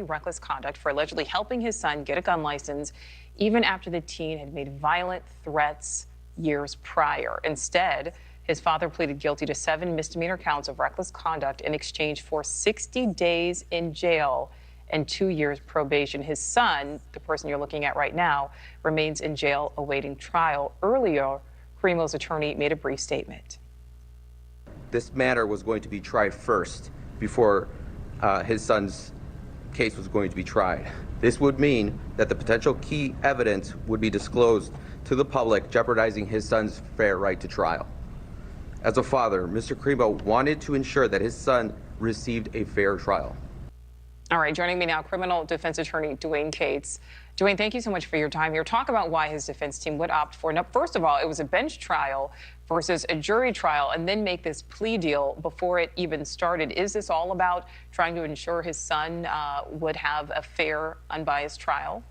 reckless conduct for allegedly helping his son get a gun license, even after the teen had made violent threats years prior. Instead, his father pleaded guilty to 7 misdemeanor counts of reckless conduct in exchange for 60 days in jail and 2 years probation. His son, the person you're looking at right now, remains in jail awaiting trial. Earlier, Cremo's attorney made a brief statement. This matter was going to be tried first before his son's case was going to be tried. This would mean that the potential key evidence would be disclosed to the public, jeopardizing his son's fair right to trial. As a father, Mr. Cremo wanted to ensure that his son received a fair trial. All right, joining me now, criminal defense attorney Dwayne Cates. Dwayne, thank you so much for your time here. Talk about why his defense team would opt for, now, first of all, it was a bench trial versus a jury trial, and then make this plea deal before it even started. Is this all about trying to ensure his son would have a fair, unbiased trial?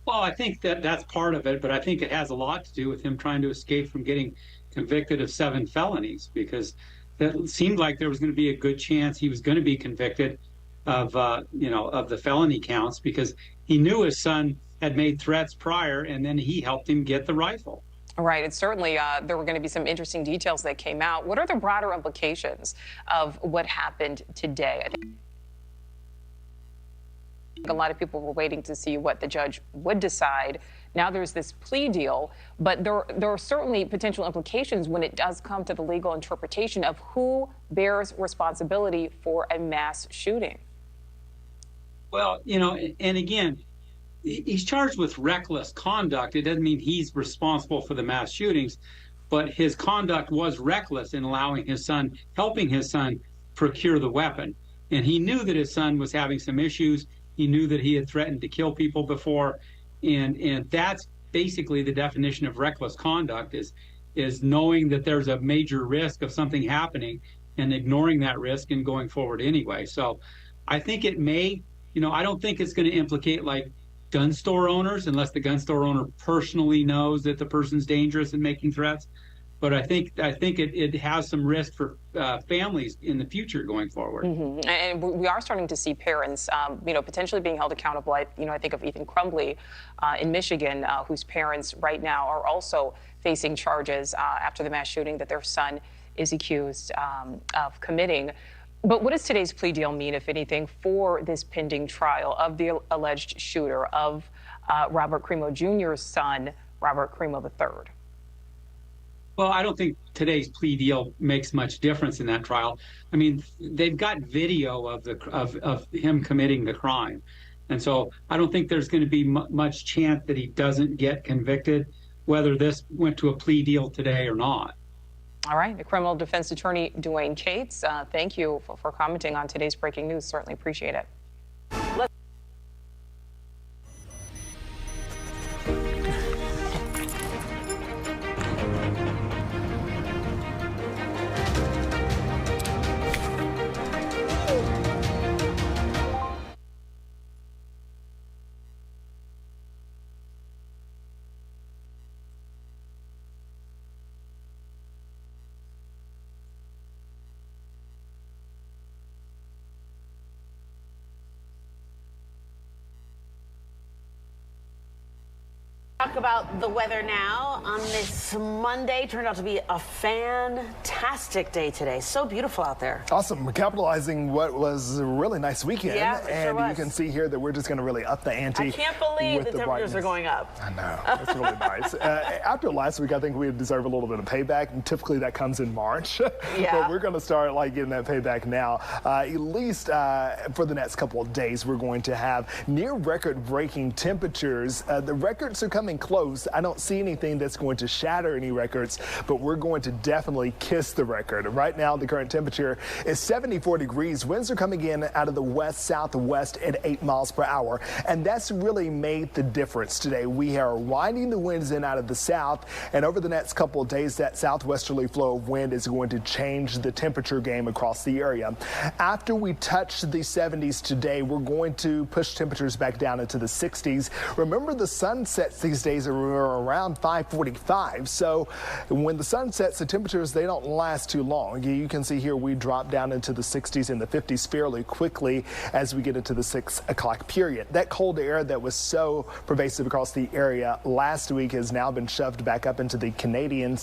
Well, I think that's part of it, but I think it has a lot to do with him trying to escape from getting convicted of 7 felonies, because it seemed like there was going to be a good chance he was going to be convicted of, of the felony counts, because he knew his son had made threats prior, and then he helped him get the rifle. Right. And certainly there were going to be some interesting details that came out. What are the broader implications of what happened today? I think a lot of people were waiting to see what the judge would decide. Now there's this plea deal, but there are certainly potential implications when it does come to the legal interpretation of who bears responsibility for a mass shooting. Well, and again, he's charged with reckless conduct. It doesn't mean he's responsible for the mass shootings, but his conduct was reckless in allowing his son, helping his son procure the weapon. And he knew that his son was having some issues. He knew that he had threatened to kill people before. And that's basically the definition of reckless conduct, is knowing that there's a major risk of something happening and ignoring that risk and going forward anyway. So I think it may, I don't think it's going to implicate like gun store owners, unless the gun store owner personally knows that the person's dangerous and making threats. But I think it has some risk for families in the future going forward. Mm-hmm. And we are starting to see parents, potentially being held accountable. I think of Ethan Crumbley in Michigan, whose parents right now are also facing charges after the mass shooting that their son is accused of committing. But what does today's plea deal mean, if anything, for this pending trial of the alleged shooter of Robert Cremo Jr.'s son, Robert Cremo III? Well, I don't think today's plea deal makes much difference in that trial. I mean, they've got video of him committing the crime. And so I don't think there's going to be much chance that he doesn't get convicted, whether this went to a plea deal today or not. All right. The criminal defense attorney, Dwayne Cates, thank you for commenting on today's breaking news. Certainly appreciate it. Talk about the weather now on this Monday. Turned out to be a fantastic day today. So beautiful out there. Awesome. We're capitalizing what was a really nice weekend. Yeah, it sure was. You can see here that we're just going to really up the ante. I can't believe the temperatures brightness. are going up. I know. That's really nice. After last week, I think we deserve a little bit of payback. And typically that comes in March. Yeah. But we're going to start getting that payback now. At least for the next couple of days, we're going to have near record-breaking temperatures. The records are coming close. I don't see anything that's going to shatter any records, but we're going to definitely kiss the record. Right now, the current temperature is 74 degrees. Winds are coming in out of the west-southwest at 8 miles per hour, and that's really made the difference today. We are winding the winds in out of the south, and over the next couple of days, that southwesterly flow of wind is going to change the temperature game across the area. After we touch the 70s today, we're going to push temperatures back down into the 60s. Remember, the sun sets these days days are around 5:45. So when the sun sets, the temperatures, they don't last too long. You can see here we drop down into the 60s and the 50s fairly quickly as we get into the 6 o'clock period. That cold air that was so pervasive across the area last week has now been shoved back up into the Canadian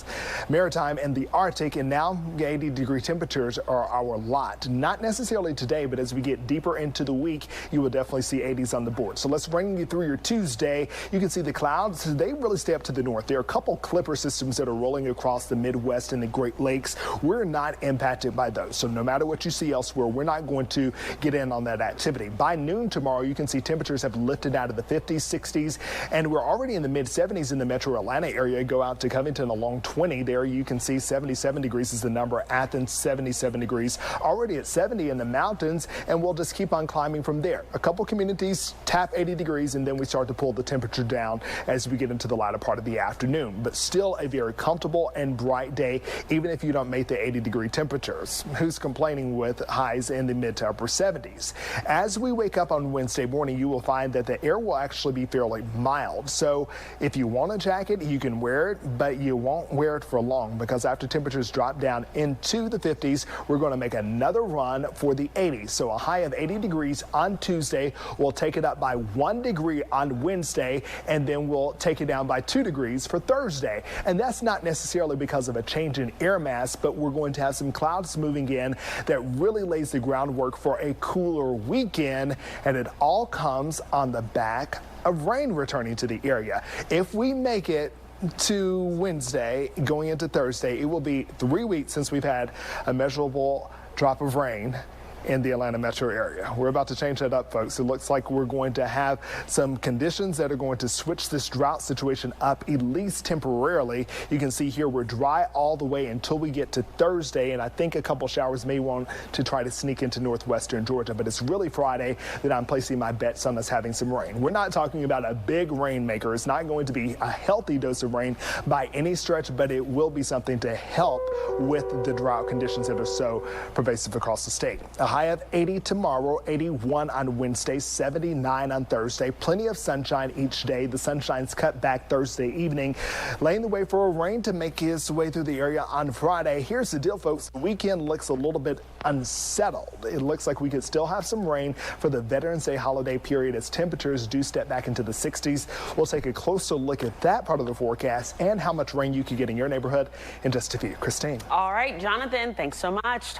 Maritime and the Arctic, and now 80-degree temperatures are our lot. Not necessarily today, but as we get deeper into the week, you will definitely see 80s on the board. So let's bring you through your Tuesday. You can see the clouds. They really stay up to the north. There are a couple clipper systems that are rolling across the Midwest and the Great Lakes. We're not impacted by those. So no matter what you see elsewhere, we're not going to get in on that activity. By noon tomorrow, you can see temperatures have lifted out of the 50s, 60s, and we're already in the mid-70s in the metro Atlanta area. Go out to Covington along 20. There you can see 77 degrees is the number. Athens, 77 degrees. Already at 70 in the mountains, and we'll just keep on climbing from there. A couple communities tap 80 degrees, and then we start to pull the temperature down as we get into the latter part of the afternoon. But still a very comfortable and bright day, even if you don't make the 80-degree temperatures. Who's complaining with highs in the mid to upper 70s? As we wake up on Wednesday morning, you will find that the air will actually be fairly mild. So if you want a jacket, you can wear it, but you won't wear it for long, because after temperatures drop down into the 50s, we're going to make another run for the 80s. So a high of 80 degrees on Tuesday. We'll take it up by 1 degree on Wednesday, and then we'll take it down by 2 degrees for Thursday. And that's not necessarily because of a change in air mass, but we're going to have some clouds moving in that really lays the groundwork for a cooler weekend, and it all comes on the back of rain returning to the area. If we make it to Wednesday, going into Thursday, it will be 3 weeks since we've had a measurable drop of rain in the Atlanta metro area. We're about to change that up, folks. It looks like we're going to have some conditions that are going to switch this drought situation up, at least temporarily. You can see here we're dry all the way until we get to Thursday, and I think a couple showers may want to try to sneak into northwestern Georgia, but it's really Friday that I'm placing my bets on us having some rain. We're not talking about a big rainmaker. It's not going to be a healthy dose of rain by any stretch, but it will be something to help with the drought conditions that are so pervasive across the state. A high of 80 tomorrow, 81 on Wednesday, 79 on Thursday. Plenty of sunshine each day. The sunshine's cut back Thursday evening, laying the way for a rain to make its way through the area on Friday. Here's the deal, folks. The weekend looks a little bit unsettled. It looks like we could still have some rain for the Veterans Day holiday period as temperatures do step back into the 60s. We'll take a closer look at that part of the forecast and how much rain you could get in your neighborhood in just a few. Christine. All right, Jonathan, thanks so much.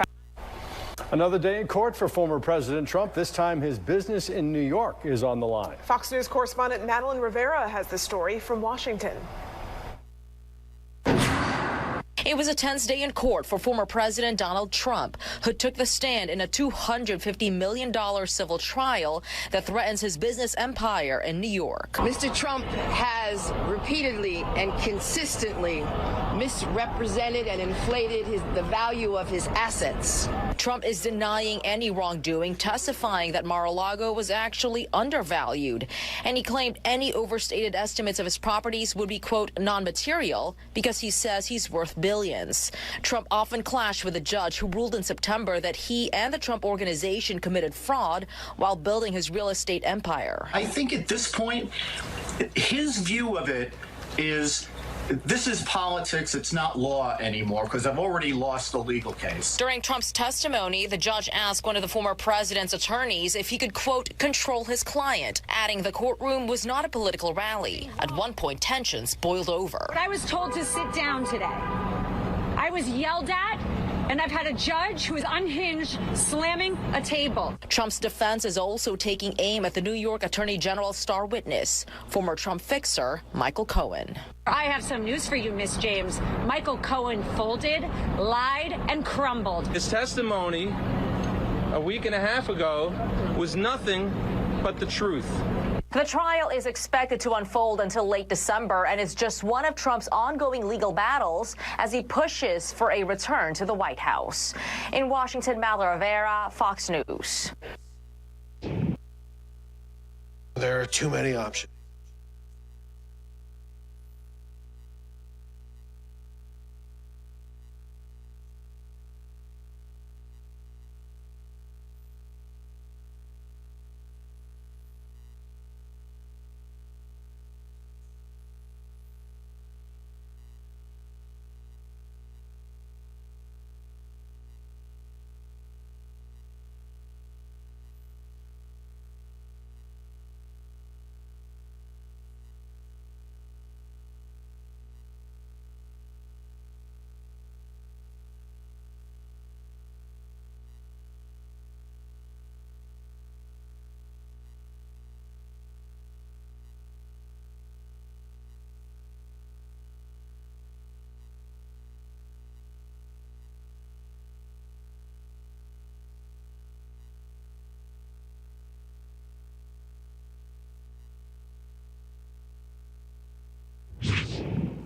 Another day in court for former President Trump. This time his business in New York is on the line. Fox News correspondent Madeline Rivera has the story from Washington. It was a tense day in court for former President Donald Trump, who took the stand in a $250 million civil trial that threatens his business empire in New York. Mr. Trump has repeatedly and consistently misrepresented and inflated the value of his assets. Trump is denying any wrongdoing, testifying that Mar-a-Lago was actually undervalued. And he claimed any overstated estimates of his properties would be, quote, non-material because he says he's worth billions. Trump often clashed with a judge who ruled in September that he and the Trump Organization committed fraud while building his real estate empire. I think at this point, his view of it is this is politics. It's not law anymore because I've already lost the legal case. During Trump's testimony, the judge asked one of the former president's attorneys if he could, quote, control his client, adding the courtroom was not a political rally. At one point, tensions boiled over. I was told to sit down today. I was yelled at, and I've had a judge who is unhinged slamming a table. Trump's defense is also taking aim at the New York Attorney General's star witness, former Trump fixer Michael Cohen. I have some news for you, Miss James. Michael Cohen folded, lied, and crumbled. His testimony a week and a half ago was nothing but the truth. The trial is expected to unfold until late December and is just one of Trump's ongoing legal battles as he pushes for a return to the White House. In Washington, Madeline Rivera, Fox News. There are too many options.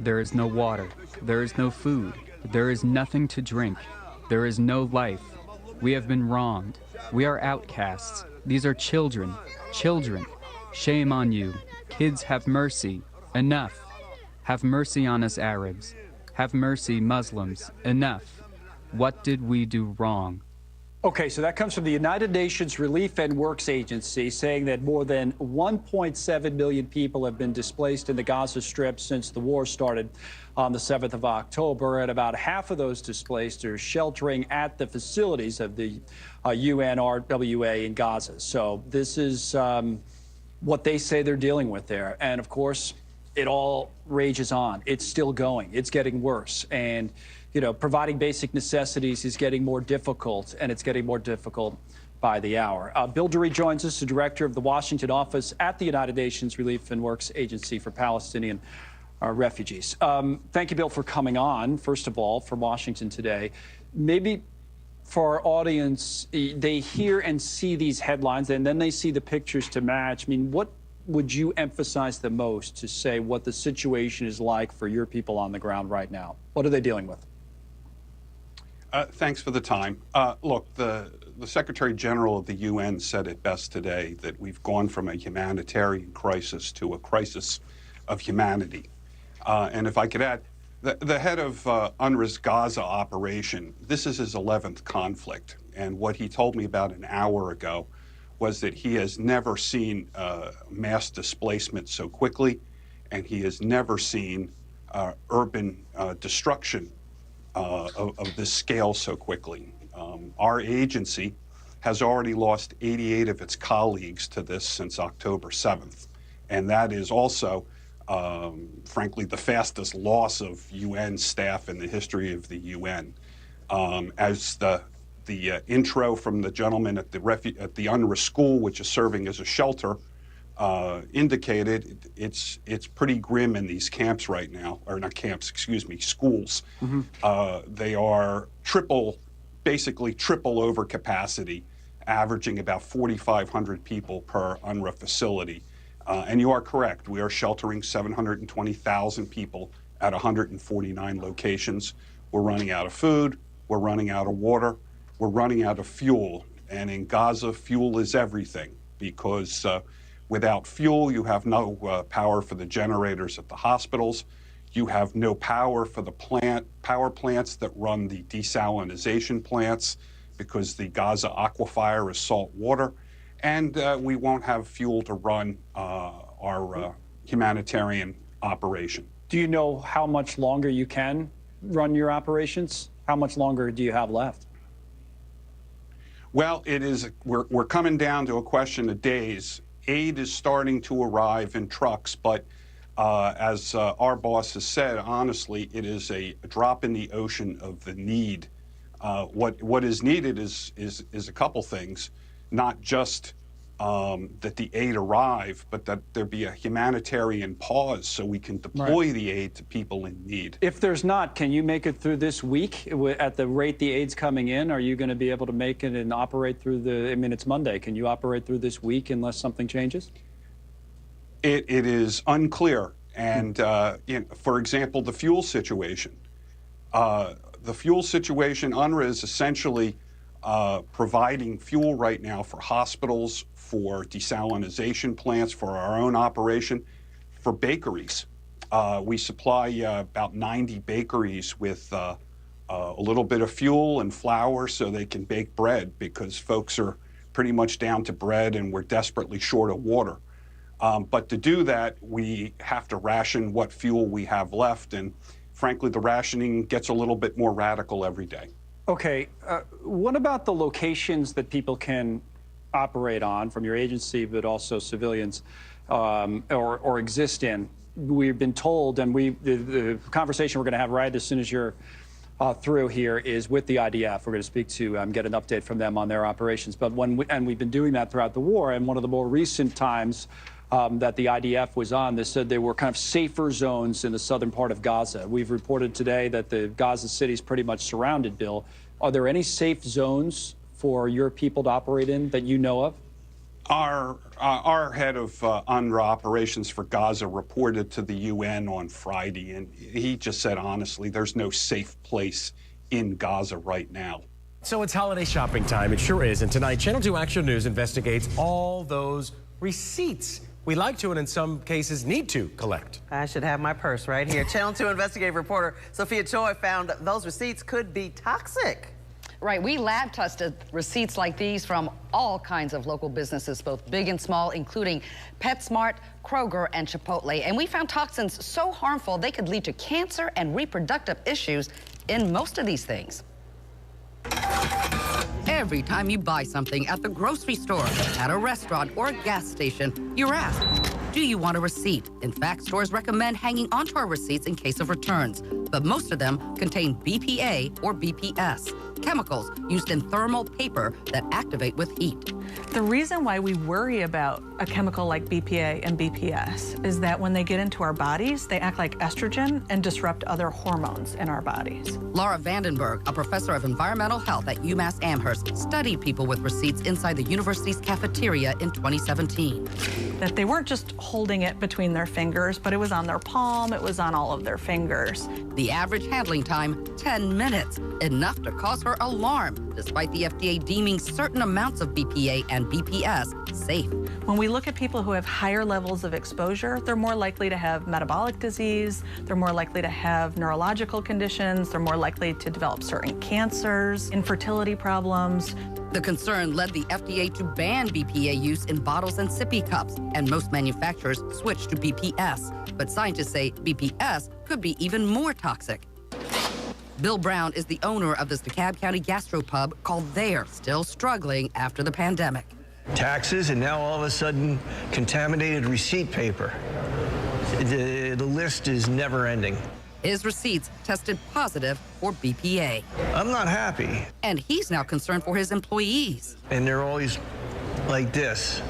There is no water. There is no food. There is nothing to drink. There is no life. We have been wronged. We are outcasts. These are children. Children. Shame on you. Kids, have mercy. Enough. Have mercy on us Arabs. Have mercy, Muslims. Enough. What did we do wrong? Okay, so that comes from the United Nations Relief and Works Agency, saying that more than 1.7 million people have been displaced in the Gaza Strip since the war started on the 7th of October, and about half of those displaced are sheltering at the facilities of the UNRWA in Gaza. So this is what they say they're dealing with there. And of course, it all rages on. It's still going. It's getting worse. And you know, providing basic necessities is getting more difficult, and it's getting more difficult by the hour. Bill Dury joins us, the director of the Washington office at the United Nations Relief and Works Agency for Palestinian refugees. Thank you, Bill, for coming on, first of all, from Washington today. Maybe for our audience, they hear and see these headlines, and then they see the pictures to match. I mean, what would you emphasize the most to say what the situation is like for your people on the ground right now? What are they dealing with? Thanks for the time. Look, the Secretary General of the UN said it best today that we've gone from a humanitarian crisis to a crisis of humanity. And if I could add, the head of UNRWA's Gaza operation, this is his 11th conflict. And what he told me about an hour ago was that he has never seen mass displacement so quickly, and he has never seen urban destruction of this scale so quickly. Our agency has already lost 88 of its colleagues to this since October 7th. And that is also, frankly, the fastest loss of UN staff in the history of the UN. As the intro from the gentleman at the UNRWA school, which is serving as a shelter, indicated, it's pretty grim in these camps right now, or not camps, excuse me, schools. Mm-hmm. They are basically triple over capacity, averaging about 4,500 people per UNRWA facility. And you are correct, we are sheltering 720,000 people at 149 locations. We're running out of food, we're running out of water, we're running out of fuel. And in Gaza, fuel is everything, because without fuel, you have no power for the generators at the hospitals. You have no power for the power plants that run the desalinization plants, because the Gaza aquifer is salt water. And we won't have fuel to run our humanitarian operation. Do you know how much longer you can run your operations? How much longer do you have left? Well, we're coming down to a question of days. Aid is starting to arrive in trucks, but as our boss has said, honestly, it is a drop in the ocean of the need. What is needed is a couple things, not just that the aid arrive, but that there be a humanitarian pause so we can deploy the aid to people in need. If there's not, can you make it through this week at the rate the aid's coming in? Are you going to be able to make it and operate through I mean, it's Monday. Can you operate through this week unless something changes? It is unclear. And for example, the fuel situation. The fuel situation, UNRWA is essentially providing fuel right now for hospitals, for desalinization plants, for our own operation, for bakeries. We supply about 90 bakeries with a little bit of fuel and flour so they can bake bread, because folks are pretty much down to bread and we're desperately short of water. But to do that, we have to ration what fuel we have left. And frankly, the rationing gets a little bit more radical every day. Okay. What about the locations that people can operate on from your agency, but also civilians or exist in? We've been told, and the conversation we're going to have right as soon as you're through here is with the IDF. We're going to speak to get an update from them on their operations. But we've been doing that throughout the war. And one of the more recent times that the IDF was on, they said there were kind of safer zones in the southern part of Gaza. We've reported today that the Gaza city is pretty much surrounded, Bill. Are there any safe zones for your people to operate in that you know of? Our head of UNRWA operations for Gaza reported to the UN on Friday, and he just said, honestly, there's no safe place in Gaza right now. So it's holiday shopping time. It sure is. And tonight, Channel 2 Action News investigates all those receipts we like to and in some cases need to collect. I should have my purse right here. Channel 2 investigative reporter Sophia Choi found those receipts could be toxic. Right, we lab tested receipts like these from all kinds of local businesses, both big and small, including PetSmart, Kroger, and Chipotle. And we found toxins so harmful they could lead to cancer and reproductive issues in most of these things. Every time you buy something at the grocery store, at a restaurant, or a gas station, you're asked, do you want a receipt? In fact, stores recommend hanging onto our receipts in case of returns, but most of them contain BPA or BPS, chemicals used in thermal paper that activate with heat. The reason why we worry about a chemical like BPA and BPS is that when they get into our bodies, they act like estrogen and disrupt other hormones in our bodies. Laura Vandenberg, a professor of environmental health at UMass Amherst, studied people with receipts inside the university's cafeteria in 2017. That they weren't just holding it between their fingers, but it was on their palm, it was on all of their fingers. The average handling time, 10 minutes, enough to cause her alarm, despite the FDA deeming certain amounts of BPA and BPS safe. When we look at people who have higher levels of exposure, they're more likely to have metabolic disease, they're more likely to have neurological conditions, they're more likely to develop certain cancers, infertility problems. The concern led the FDA to ban BPA use in bottles and sippy cups, and most manufacturers switched to BPS. But scientists say BPS could be even more toxic. Bill Brown is the owner of this DeKalb County gastropub called There, still struggling after the pandemic. Taxes, and now all of a sudden, contaminated receipt paper. The list is never ending. His receipts tested positive for BPA. I'm not happy. And he's now concerned for his employees. And they're always like this.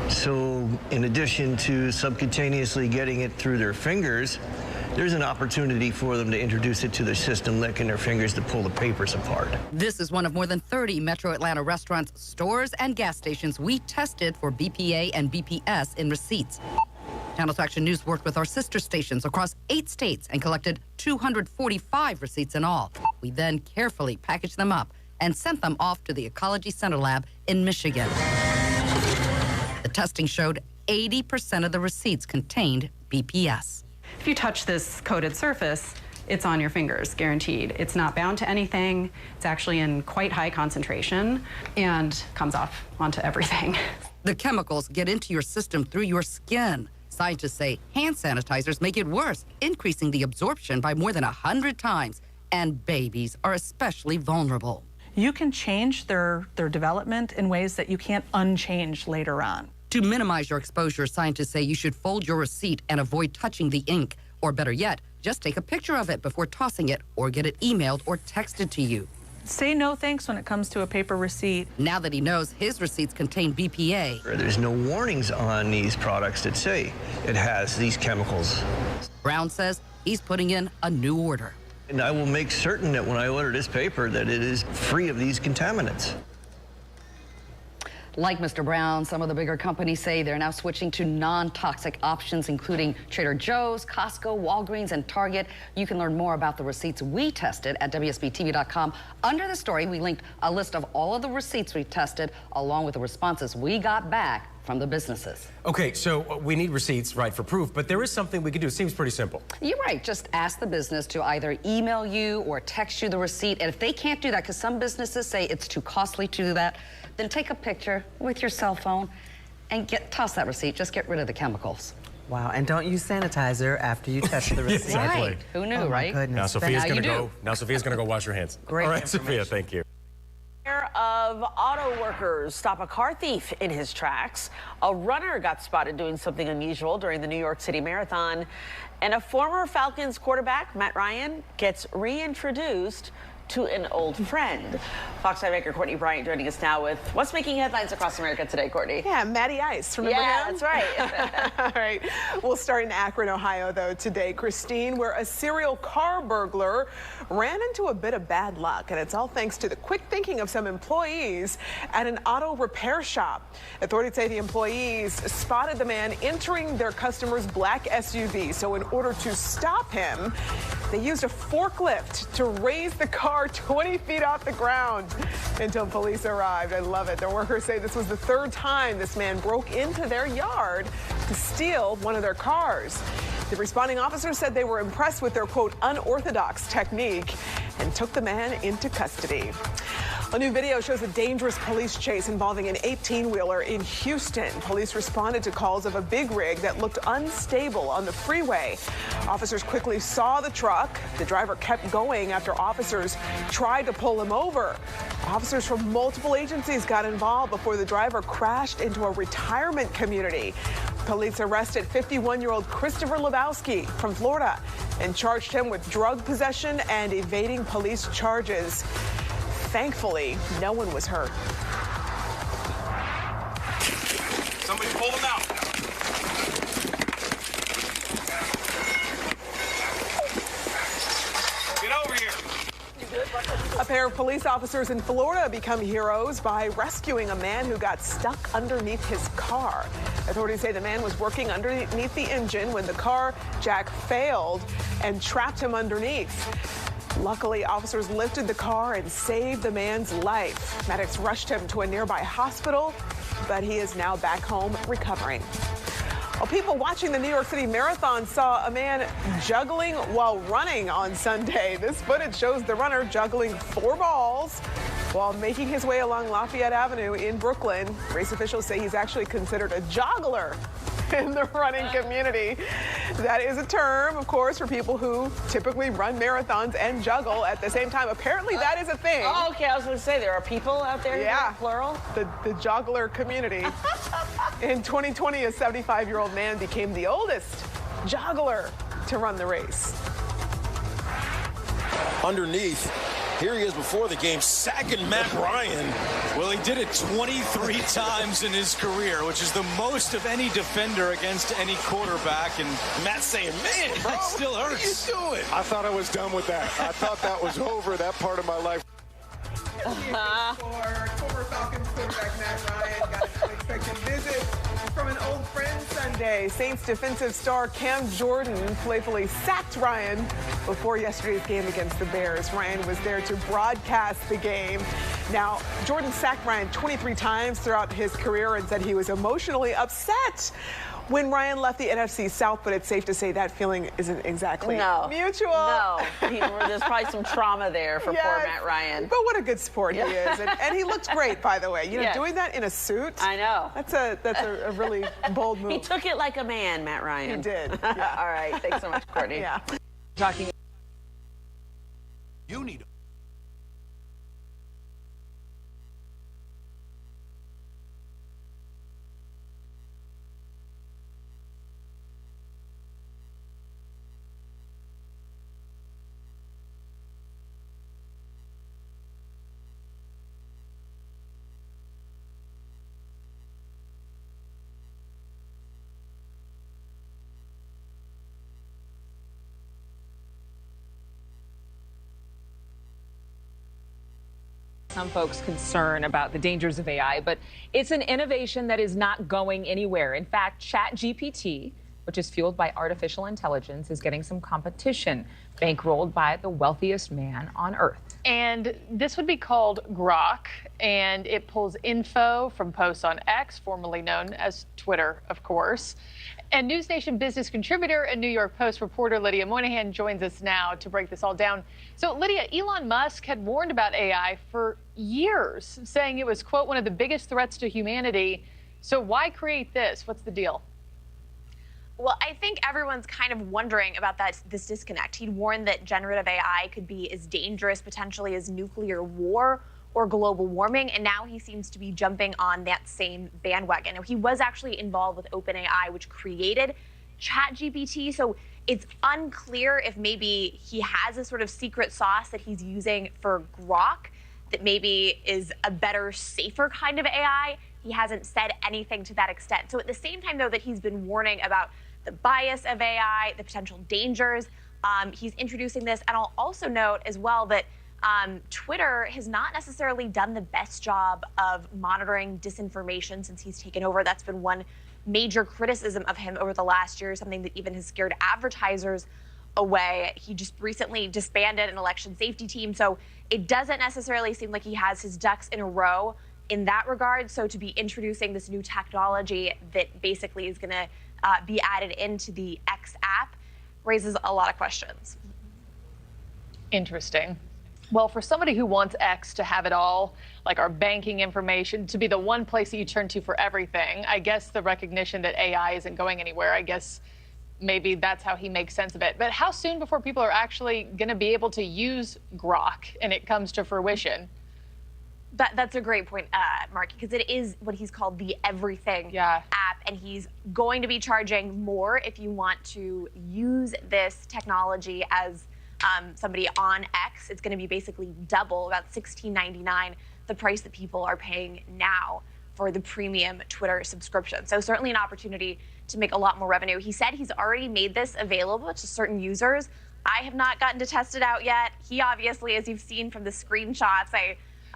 So in addition to subcutaneously getting it through their fingers, there's an opportunity for them to introduce it to their system, licking their fingers to pull the papers apart. This is one of more than 30 Metro Atlanta restaurants, stores, and gas stations we tested for BPA and BPS in receipts. Channel 2 Action News worked with our sister stations across 8 states and collected 245 receipts in all. We then carefully packaged them up and sent them off to the Ecology Center lab in Michigan. The testing showed 80% of the receipts contained BPS. If you touch this coated surface, it's on your fingers, guaranteed. It's not bound to anything. It's actually in quite high concentration and comes off onto everything. The chemicals get into your system through your skin. Scientists say hand sanitizers make it worse, increasing the absorption by more than 100 times. And babies are especially vulnerable. You can change their development in ways that you can't unchange later on. To minimize your exposure, scientists say you should fold your receipt and avoid touching the ink. Or better yet, just take a picture of it before tossing it or get it emailed or texted to you. Say no thanks when it comes to a paper receipt. Now that he knows his receipts contain BPA. There's no warnings on these products that say it has these chemicals. Brown says he's putting in a new order. And I will make certain that when I order this paper that it is free of these contaminants. Like Mr. Brown, some of the bigger companies say they're now switching to non-toxic options, including Trader Joe's, Costco, Walgreens, and Target. You can learn more about the receipts we tested at WSBTV.com. Under the story, we linked a list of all of the receipts we tested, along with the responses we got back from the businesses. Okay, so we need receipts, right, for proof, but there is something we can do. It seems pretty simple. You're right. Just ask the business to either email you or text you the receipt. And if they can't do that, because some businesses say it's too costly to do that, then take a picture with your cell phone and toss that receipt. Just get rid of the chemicals. Wow, and don't use sanitizer after you test the receipt. Exactly. Right. Who knew, oh, right? Goodness. Now Sophia's gonna go wash her hands. Great. All right, Sophia, thank you. Of auto workers stop a car thief in his tracks. A runner got spotted doing something unusual during the New York City Marathon. And a former Falcons quarterback, Matt Ryan, gets reintroduced to an old friend. Fox 5 anchor Courtney Bryant joining us now with what's making headlines across America today, Courtney. Yeah, Matty Ice, remember him? Yeah, that's right. All right, we'll start in Akron, Ohio, though, today, Christine, where a serial car burglar ran into a bit of bad luck, and it's all thanks to the quick thinking of some employees at an auto repair shop. Authorities say the employees spotted the man entering their customer's black SUV, so in order to stop him, they used a forklift to raise the car 20 feet off the ground until police arrived. I love it. The workers say this was the third time this man broke into their yard to steal one of their cars. The responding officers said they were impressed with their, quote, unorthodox technique and took the man into custody. A new video shows a dangerous police chase involving an 18-wheeler in Houston. Police responded to calls of a big rig that looked unstable on the freeway. Officers quickly saw the truck. The driver kept going after officers tried to pull him over. Officers from multiple agencies got involved before the driver crashed into a retirement community. Police arrested 51-year-old Christopher Lebowski from Florida and charged him with drug possession and evading police charges. Thankfully, no one was hurt. Somebody pull him out. Get over here. A pair of police officers in Florida become heroes by rescuing a man who got stuck underneath his car. Authorities say the man was working underneath the engine when the car jack failed and trapped him underneath. Luckily, officers lifted the car and saved the man's life. Medics rushed him to a nearby hospital, but he is now back home recovering. Well, people watching the New York City Marathon saw a man juggling while running on Sunday. This footage shows the runner juggling 4 balls while making his way along Lafayette Avenue in Brooklyn. Race officials say he's actually considered a joggler in the running community. That is a term, of course, for people who typically run marathons and juggle at the same time. Apparently, that is a thing. Oh, okay. I was going to say, there are people out there, yeah, plural. The joggler community. In 2020, a 75-year-old man became the oldest joggler to run the race. Underneath, here he is before the game, sacking Matt Ryan. Well, he did it 23 times in his career, which is the most of any defender against any quarterback. And Matt's saying, man, bro, that still hurts. What are you doing? I thought I was done with that. I thought that was over, that part of my life. For former Falcons quarterback Matt Ryan got an unexpected visit from an old friend Sunday. Saints defensive star Cam Jordan playfully sacked Ryan before yesterday's game against the Bears. Ryan was there to broadcast the game. Now, Jordan sacked Ryan 23 times throughout his career and said he was emotionally upset when Ryan left the NFC South, but it's safe to say that feeling isn't exactly mutual. No, there's probably some trauma there for poor Matt Ryan. But what a good sport he is, and he looked great, by the way. You know, doing that in a suit. I know. That's a really bold move. He took it like a man, Matt Ryan. He did. Yeah. All right, thanks so much, Courtney. Yeah. Talking. You need Some folks concern about the dangers of AI, but it's an innovation that is not going anywhere. In fact, ChatGPT, which is fueled by artificial intelligence, is getting some competition, bankrolled by the wealthiest man on Earth. And this would be called Grok, and it pulls info from posts on X, formerly known as Twitter, of course. And News Nation business contributor and New York Post reporter Lydia Moynihan joins us now to break this all down. So, Lydia, Elon Musk had warned about AI for years, saying it was, quote, one of the biggest threats to humanity. So why create this? What's the deal? Well, I think everyone's kind of wondering about this disconnect. He'd warned that generative AI could be as dangerous potentially as nuclear war or global warming, and now he seems to be jumping on that same bandwagon. Now, he was actually involved with OpenAI, which created ChatGPT, so It's unclear if maybe he has a sort of secret sauce that he's using for Grok that maybe is a better, safer kind of AI. He hasn't said anything to that extent. So at the same time, though, that he's been warning about the bias of AI, the potential dangers, he's introducing this. And I'll also note as well that Twitter has not necessarily done the best job of monitoring disinformation since he's taken over. That's been one major criticism of him over the last year, something that even has scared advertisers away. He just recently disbanded an election safety team. So it doesn't necessarily seem like he has his ducks in a row in that regard. So to be introducing this new technology that basically is going to be added into the X app raises a lot of questions. Interesting. Well, for somebody who wants X to have it all, like our banking information, to be the one place that you turn to for everything, I guess the recognition that AI isn't going anywhere, I guess maybe that's how he makes sense of it. But how soon before people are actually going to be able to use Grok and it comes to fruition? That's a great point, Mark, because it is what he's called the everything app, and he's going to be charging more if you want to use this technology as somebody on X. It's going to be basically double, about $16.99, the price that people are paying now for the premium Twitter subscription. So certainly an opportunity to make a lot more revenue. He said he's already made this available to certain users. I have not gotten to test it out yet. He obviously, as you've seen from the screenshots,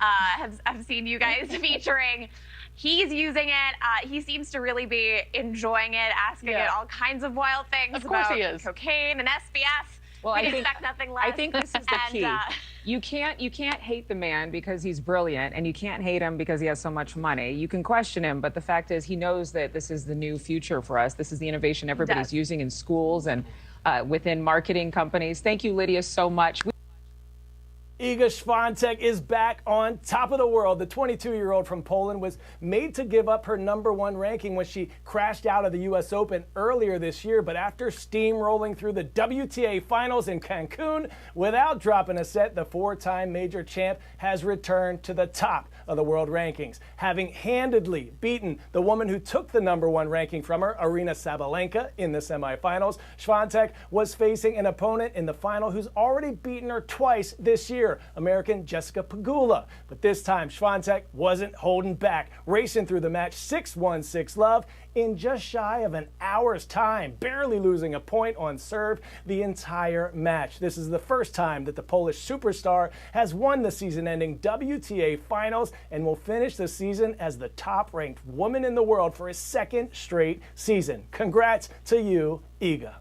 I've seen you guys featuring. He's using it. He seems to really be enjoying it, asking it all kinds of wild things about cocaine and SBS. Well, we expect nothing less. I think this is the key. You can't hate the man because he's brilliant, and you can't hate him because he has so much money. You can question him, but the fact is he knows that this is the new future for us. This is the innovation everybody's using in schools and within marketing companies. Thank you, Lydia, so much. Iga Świątek is back on top of the world. The 22-year-old from Poland was made to give up her #1 ranking when she crashed out of the U.S. Open earlier this year. But after steamrolling through the WTA finals in Cancun without dropping a set, the four-time major champ has returned to the top of the world rankings, having handedly beaten the woman who took the #1 ranking from her, Aryna Sabalenka, in the semifinals. Świątek was facing an opponent in the final who's already beaten her twice this year, American Jessica Pegula. But this time, Świątek wasn't holding back, racing through the match 6-1, 6-love in just shy of an hour's time, barely losing a point on serve the entire match. This is the first time that the Polish superstar has won the season-ending WTA finals and will finish the season as the top-ranked woman in the world for a second straight season. Congrats to you, Iga.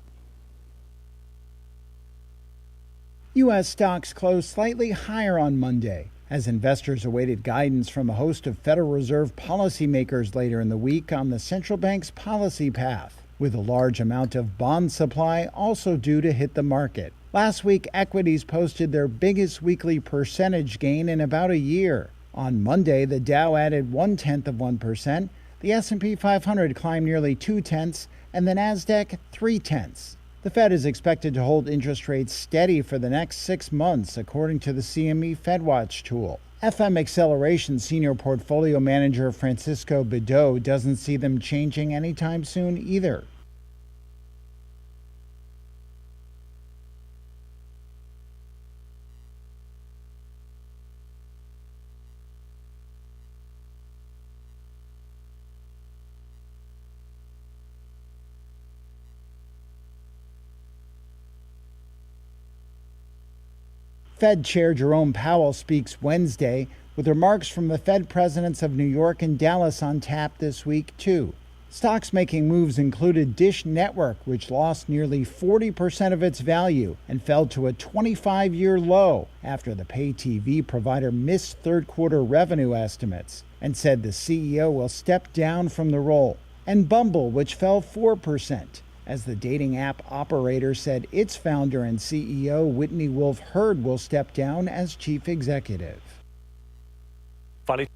U.S. stocks closed slightly higher on Monday as investors awaited guidance from a host of Federal Reserve policymakers later in the week on the central bank's policy path, with a large amount of bond supply also due to hit the market. Last week, equities posted their biggest weekly percentage gain in about a year. On Monday, the Dow added 0.1%, the S&P 500 climbed nearly 0.2%, and the Nasdaq 0.3%. The Fed is expected to hold interest rates steady for the next 6 months, according to the CME FedWatch tool. FM Acceleration Senior Portfolio Manager Francisco Bidot doesn't see them changing anytime soon either. Fed Chair Jerome Powell speaks Wednesday, with remarks from the Fed presidents of New York and Dallas on tap this week, too. Stocks making moves included Dish Network, which lost nearly 40% of its value and fell to a 25-year low after the pay TV provider missed third-quarter revenue estimates and said the CEO will step down from the role. And Bumble, which fell 4%. As the dating app operator said its founder and CEO, Whitney Wolfe Herd, will step down as chief executive. Funny.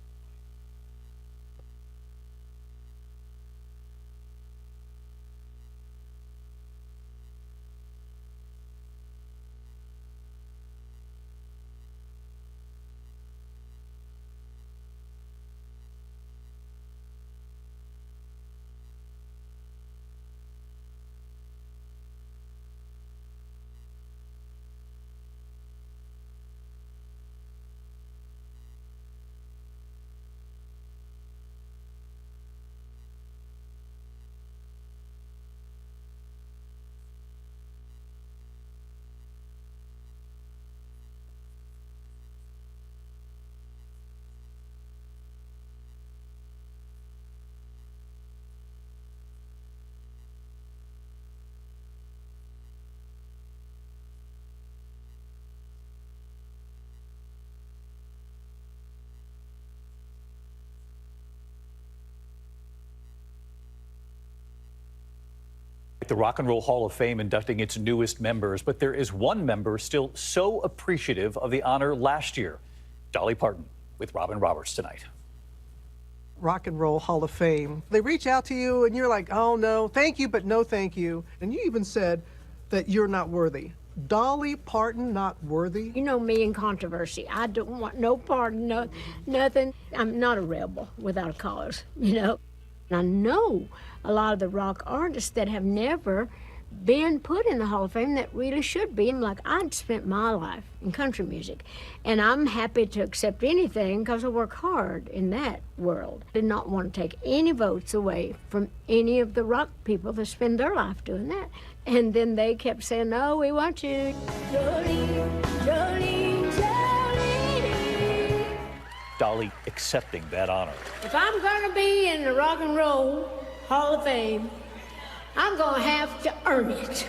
the Rock and Roll Hall of Fame inducting its newest members, but there is one member still so appreciative of the honor last year. Dolly Parton with Robin Roberts tonight. Rock and Roll Hall of Fame. They reach out to you and you're like, oh no, thank you, but no thank you. And you even said that you're not worthy. Dolly Parton not worthy? You know me and controversy. I don't want no pardon, no nothing. I'm not a rebel without a cause, you know. I know a lot of the rock artists that have never been put in the Hall of Fame that really should be. And like, I'd spent my life in country music, and I'm happy to accept anything because I work hard in that world. I did not want to take any votes away from any of the rock people that spend their life doing that. And then they kept saying, no, we want you. Jolene, Jolene, Jolene. Dolly accepting that honor. If I'm going to be in the Rock and Roll Hall of Fame, I'm going to have to earn it.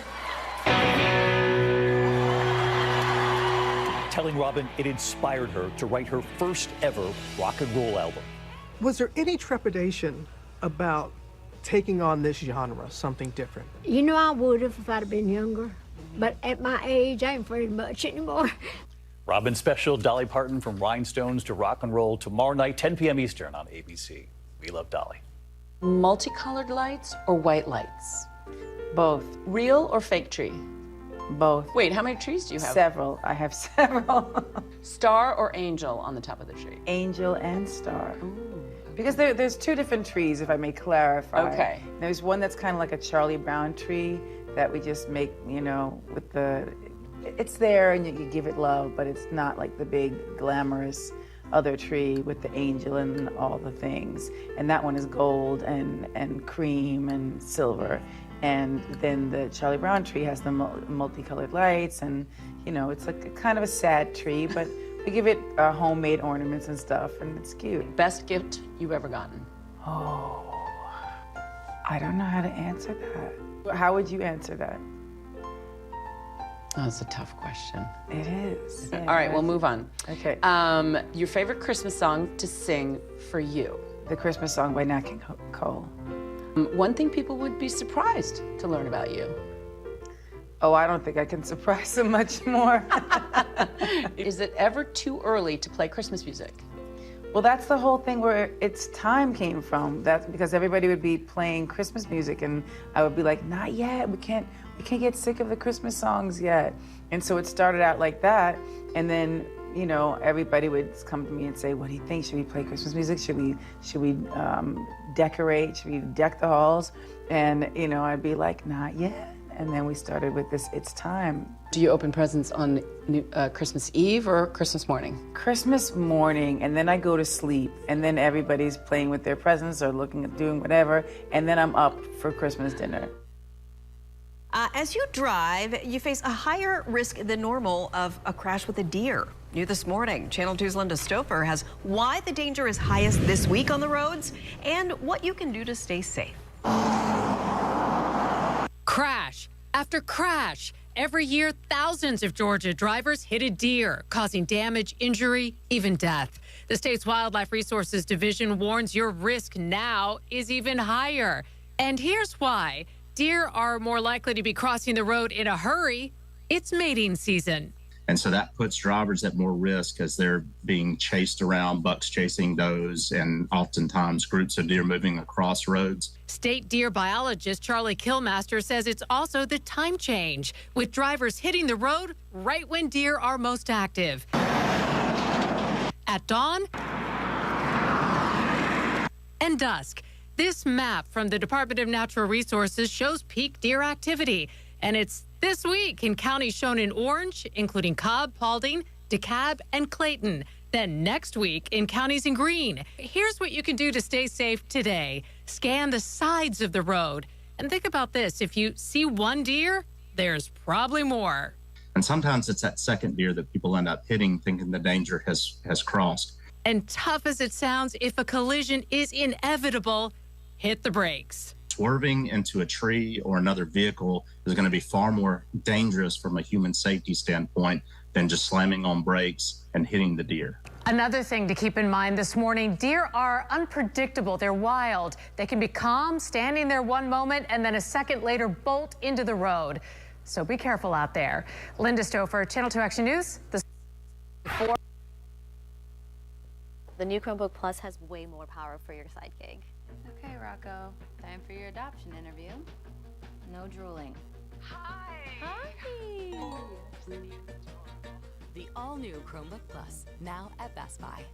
Telling Robin it inspired her to write her first ever rock and roll album. Was there any trepidation about taking on this genre, something different? You know, I would have if I'd have been younger. But at my age, I ain't afraid much anymore. Robin special, Dolly Parton, From Rhinestones to Rock and Roll, tomorrow night, 10 p.m. Eastern on ABC. We love Dolly. Multicolored lights or white lights? Both. Real or fake tree? Both. Wait, how many trees do you have? Several. I have several. Star or angel on the top of the tree? Angel and star. Ooh. Because there's two different trees, if I may clarify. Okay. There's one that's kind of like a Charlie Brown tree that we just make, you know, with the, it's there and you give it love, but it's not like the big glamorous other tree with the angel and all the things. And that one is gold and cream and silver. And then the Charlie Brown tree has the multicolored lights, and you know, it's like a kind of a sad tree, but we give it homemade ornaments and stuff, and it's cute. Best gift you've ever gotten? Oh, I don't know how to answer that. How would you answer that? Oh, that's a tough question. It is. Yeah, all right, we'll move on. Okay. Your favorite Christmas song to sing for you? The Christmas song by Nat King Cole. One thing people would be surprised to learn about you. Oh, I don't think I can surprise them much more. Is it ever too early to play Christmas music? Well, that's the whole thing where its time came from. That's because everybody would be playing Christmas music, and I would be like, not yet. We can't get sick of the Christmas songs yet. And so it started out like that, and then you know, everybody would come to me and say, what do you think? Should we play Christmas music? Should we decorate? Should we deck the halls? And, you know, I'd be like, not yet. And then we started with this, it's time. Do you open presents on Christmas Eve or Christmas morning? Christmas morning, and then I go to sleep. And then everybody's playing with their presents or looking at doing whatever. And then I'm up for Christmas dinner. As you drive, you face a higher risk than normal of a crash with a deer. New this morning, Channel 2's Linda Stouffer has why the danger is highest this week on the roads and what you can do to stay safe. Crash after crash. Every year, thousands of Georgia drivers hit a deer, causing damage, injury, even death. The state's Wildlife Resources Division warns your risk now is even higher. And here's why. Deer are more likely to be crossing the road in a hurry. It's mating season. And so that puts drivers at more risk as they're being chased around, bucks chasing does, and oftentimes groups of deer moving across roads. State deer biologist Charlie Kilmaster says it's also the time change, with drivers hitting the road right when deer are most active. At dawn and dusk. This map from the Department of Natural Resources shows peak deer activity, and it's this week in counties shown in orange, including Cobb, Paulding, DeKalb, and Clayton. Then next week in counties in green. Here's what you can do to stay safe today. Scan the sides of the road. And think about this. If you see one deer, there's probably more. And sometimes it's that second deer that people end up hitting, thinking the danger has crossed. And tough as it sounds, if a collision is inevitable, hit the brakes. Swerving into a tree or another vehicle is going to be far more dangerous from a human safety standpoint than just slamming on brakes and hitting the deer. Another thing to keep in mind this morning, deer are unpredictable. They're wild. They can be calm, standing there one moment, and then a second later bolt into the road. So be careful out there. Linda Stouffer, Channel 2 Action News. The new Chromebook Plus has way more power for your side gig. Okay, Rocco, time for your adoption interview. No drooling. Hi. The all-new Chromebook Plus, now at Best Buy.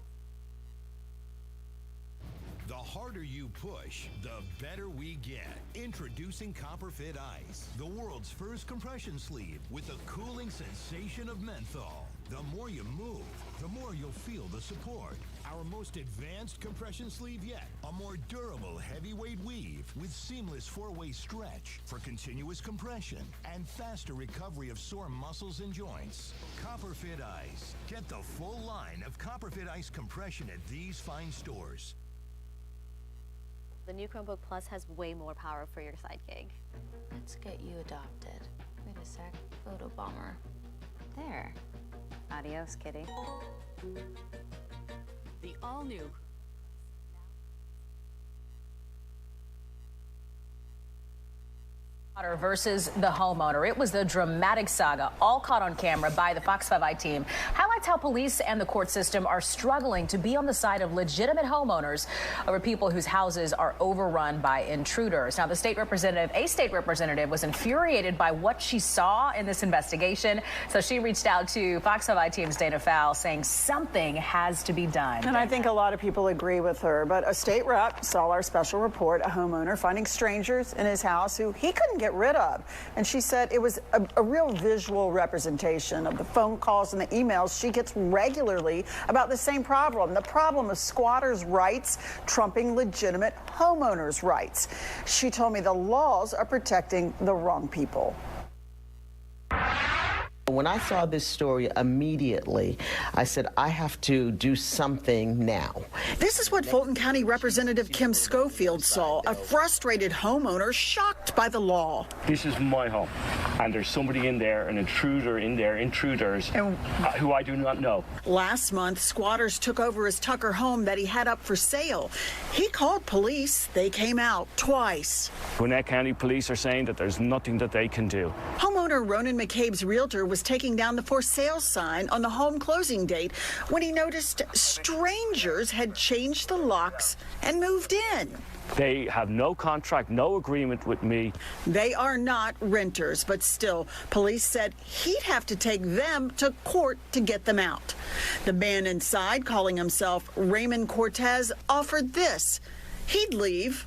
The harder you push, the better we get. Introducing Copper Fit Ice, the world's first compression sleeve with a cooling sensation of menthol. The more you move, the more you'll feel the support. Our most advanced compression sleeve yet. A more durable heavyweight weave with seamless four-way stretch for continuous compression and faster recovery of sore muscles and joints. Copper Fit Ice. Get the full line of Copper Fit Ice compression at these fine stores. The new Chromebook Plus has way more power for your side gig. Let's get you adopted. Wait a sec. Photo bomber. There. Adios, kitty. The all-new versus the homeowner. It was a dramatic saga, all caught on camera by the Fox 5 team. Highlights how police and the court system are struggling to be on the side of legitimate homeowners over people whose houses are overrun by intruders. Now, a state representative was infuriated by what she saw in this investigation. So she reached out to Fox 5 team's Dana Fowle, saying something has to be done. And I think a lot of people agree with her. But a state rep saw our special report, a homeowner finding strangers in his house who he couldn't get rid of. And she said it was a real visual representation of the phone calls and the emails she gets regularly about the same problem, the problem of squatters' rights trumping legitimate homeowners' rights. She told me the laws are protecting the wrong people. When I saw this story immediately, I said, I have to do something now. This is what Fulton County Representative Kim Schofield saw, a frustrated homeowner shocked by the law. This is my home, and there's somebody in there, an intruder in there, intruders, who I do not know. Last month, squatters took over his Tucker home that he had up for sale. He called police. They came out twice. Gwinnett County Police are saying that there's nothing that they can do. Homeowner Ronan McCabe's realtor was taking down the for sale sign on the home closing date when he noticed strangers had changed the locks and moved in. They have no contract, no agreement with me. They are not renters, but still, police said he'd have to take them to court to get them out. The man inside, calling himself Raymond Cortez, offered this. He'd leave,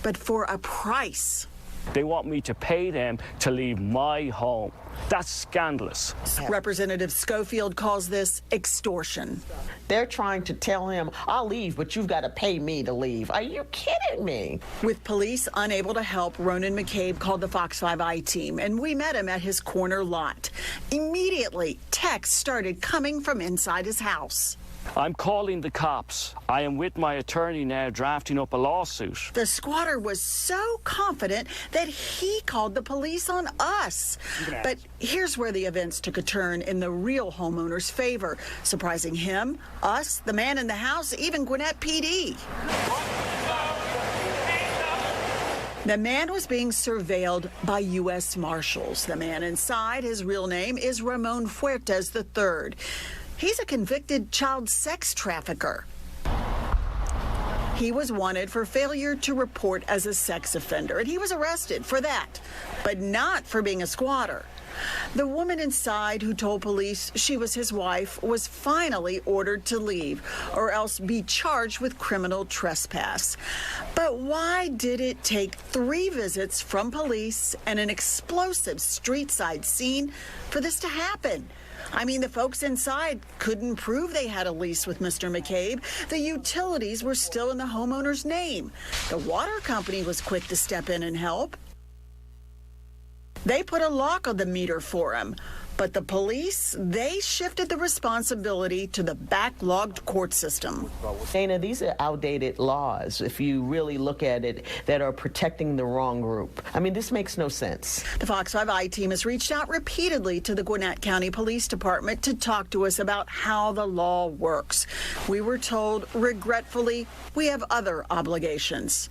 but for a price. They want me to pay them to leave my home. That's scandalous. Representative Schofield calls this extortion. They're trying to tell him, I'll leave, but you've got to pay me to leave. Are you kidding me? With police unable to help, Ronan McCabe called the Fox 5 team, and we met him at his corner lot. Immediately, texts started coming from inside his house. I'm calling the cops. I am with my attorney now drafting up a lawsuit. The squatter was so confident that he called the police on us. But here's where the events took a turn in the real homeowner's favor, surprising him, us, the man in the house, even Gwinnett PD. The man was being surveilled by U.S. Marshals. The man inside, his real name is Ramon Fuertes III. He's a convicted child sex trafficker. He was wanted for failure to report as a sex offender, and he was arrested for that, but not for being a squatter. The woman inside who told police she was his wife was finally ordered to leave or else be charged with criminal trespass. But why did it take 3 visits from police and an explosive street-side scene for this to happen? I mean, the folks inside couldn't prove they had a lease with Mr. McCabe. The utilities were still in the homeowner's name. The water company was quick to step in and help. They put a lock on the meter for him. But the police, they shifted the responsibility to the backlogged court system. Dana, these are outdated laws, if you really look at it, that are protecting the wrong group. I mean, this makes no sense. The Fox 5 I team has reached out repeatedly to the Gwinnett County Police Department to talk to us about how the law works. We were told, regretfully, we have other obligations.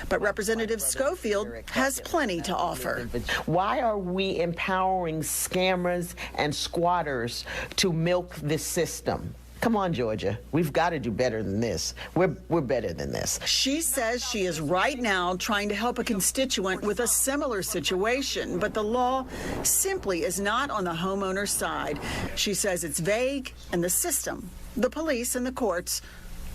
But Representative Schofield has plenty to offer. Why are we empowering scammers and squatters to milk this system? Come on, Georgia. We've got to do better than this. We're better than this. She says she is right now trying to help a constituent with a similar situation, but the law simply is not on the homeowner's side. She says it's vague, and the system, the police and the courts,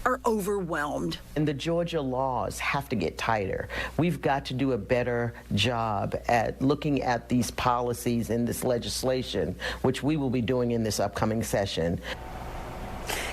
are overwhelmed. And the Georgia laws have to get tighter. We've got to do a better job at looking at these policies in this legislation, which we will be doing in this upcoming session.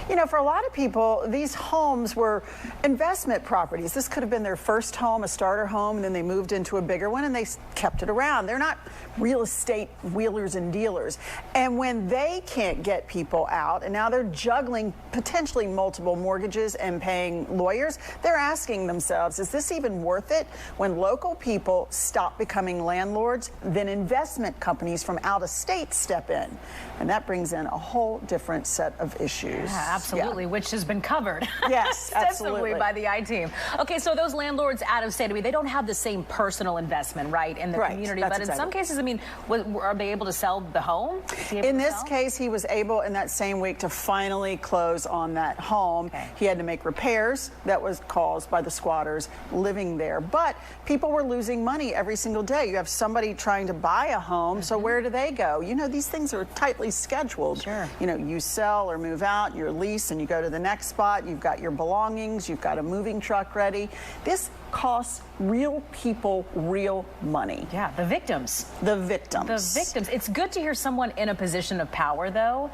You know, for a lot of people, these homes were investment properties. This could have been their first home, a starter home, and then they moved into a bigger one and they kept it around. They're not real estate wheelers and dealers. And when they can't get people out, and now they're juggling potentially multiple mortgages and paying lawyers, they're asking themselves, is this even worth it? When local people stop becoming landlords, then investment companies from out of state step in. And that brings in a whole different set of issues. Yeah, absolutely, which has been covered yes, extensively by the I-team. Okay, so those landlords out of state, I mean, they don't have the same personal investment, right, in the community, but in some cases, I mean, are they able to sell the home? In this case, he was able in that same week to finally close on that home. He had to make repairs that was caused by the squatters living there. But people were losing money every single day. You have somebody trying to buy a home, so where do they go? You know, these things are tightly scheduled. Sure. You know, you sell or move out, your lease, and you go to the next spot. You've got your belongings, you've got a moving truck ready. This costs real people real money. Yeah, the victims. The victims. The victims. It's good to hear someone in a position of power, though,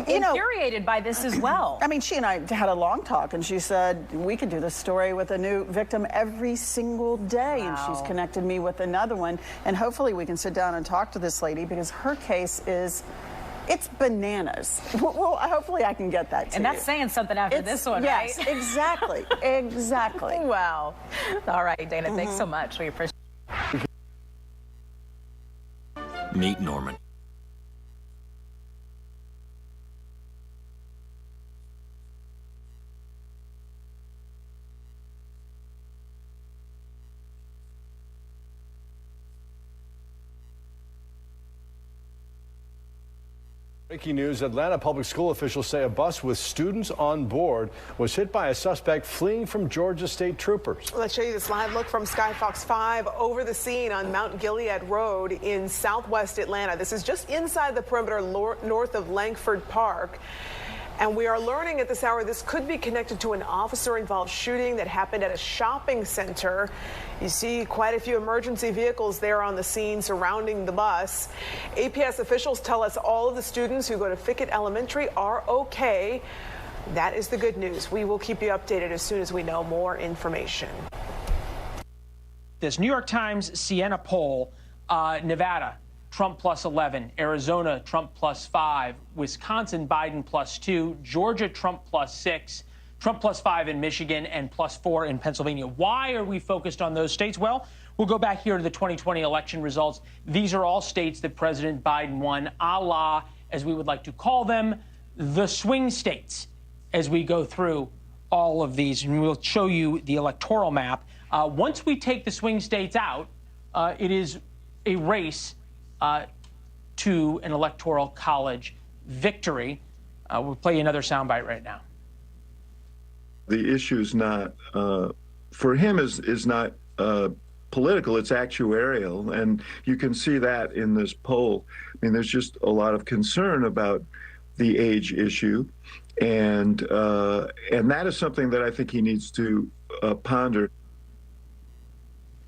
infuriated by this as well. I mean, she and I had a long talk, and she said, we could do this story with a new victim every single day. Wow. And she's connected me with another one. And hopefully we can sit down and talk to this lady, because her case is, it's bananas. Well, hopefully I can get that to And that's saying something after this one, right? Yes, exactly. Exactly. Wow. All right, Dana, thanks so much. We appreciate it. Meet Norman. Breaking news, Atlanta public school officials say a bus with students on board was hit by a suspect fleeing from Georgia state troopers. Let's show you this live look from Sky Fox 5 over the scene on Mount Gilead Road in southwest Atlanta. This is just inside the perimeter north of Langford Park. And we are learning at this hour this could be connected to an officer-involved shooting that happened at a shopping center. You see quite a few emergency vehicles there on the scene surrounding the bus. APS officials tell us all of the students who go to Fickett Elementary are okay. That is the good news. We will keep you updated as soon as we know more information. This New York Times Siena poll, Nevada, Trump plus 11, Arizona, Trump plus 5, Wisconsin, Biden plus 2, Georgia, Trump plus 6, Trump plus 5 in Michigan, and plus 4 in Pennsylvania. Why are we focused on those states? Well, we'll go back here to the 2020 election results. These are all states that President Biden won, a la, as we would like to call them, the swing states, as we go through all of these. And we'll show you the electoral map. Once we take the swing states out, it is a race to an electoral college victory. We'll play you another soundbite right now. The issue is not, for him, is not political, it's actuarial. And you can see that in this poll. I mean, there's just a lot of concern about the age issue. And that is something that I think he needs to ponder.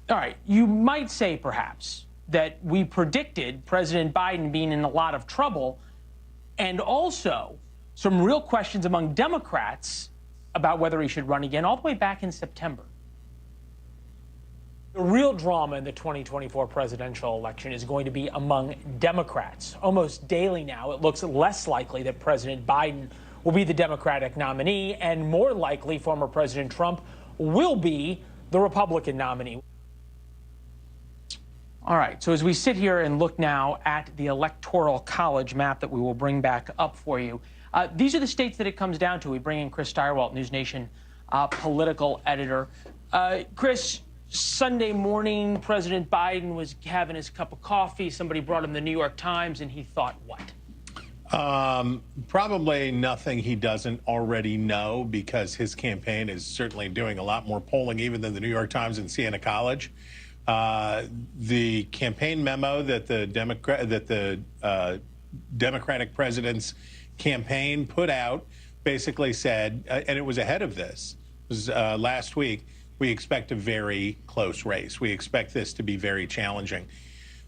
All right, you might say perhaps that we predicted President Biden being in a lot of trouble, and also some real questions among Democrats about whether he should run again all the way back in September. The real drama in the 2024 presidential election is going to be among Democrats. Almost daily now, it looks less likely that President Biden will be the Democratic nominee, and more likely former President Trump will be the Republican nominee. All right, so as we sit here and look now at the Electoral College map that we will bring back up for you, these are the states that it comes down to. We bring in Chris Steyerwalt, News Nation political editor. Chris, Sunday morning, President Biden was having his cup of coffee. Somebody brought him the New York Times, and he thought what? Probably nothing he doesn't already know, because his campaign is certainly doing a lot more polling even than the New York Times and Siena College. The campaign memo that the Democratic president's campaign put out basically said, and it was ahead of this, it was last week, we expect a very close race. We expect this to be very challenging.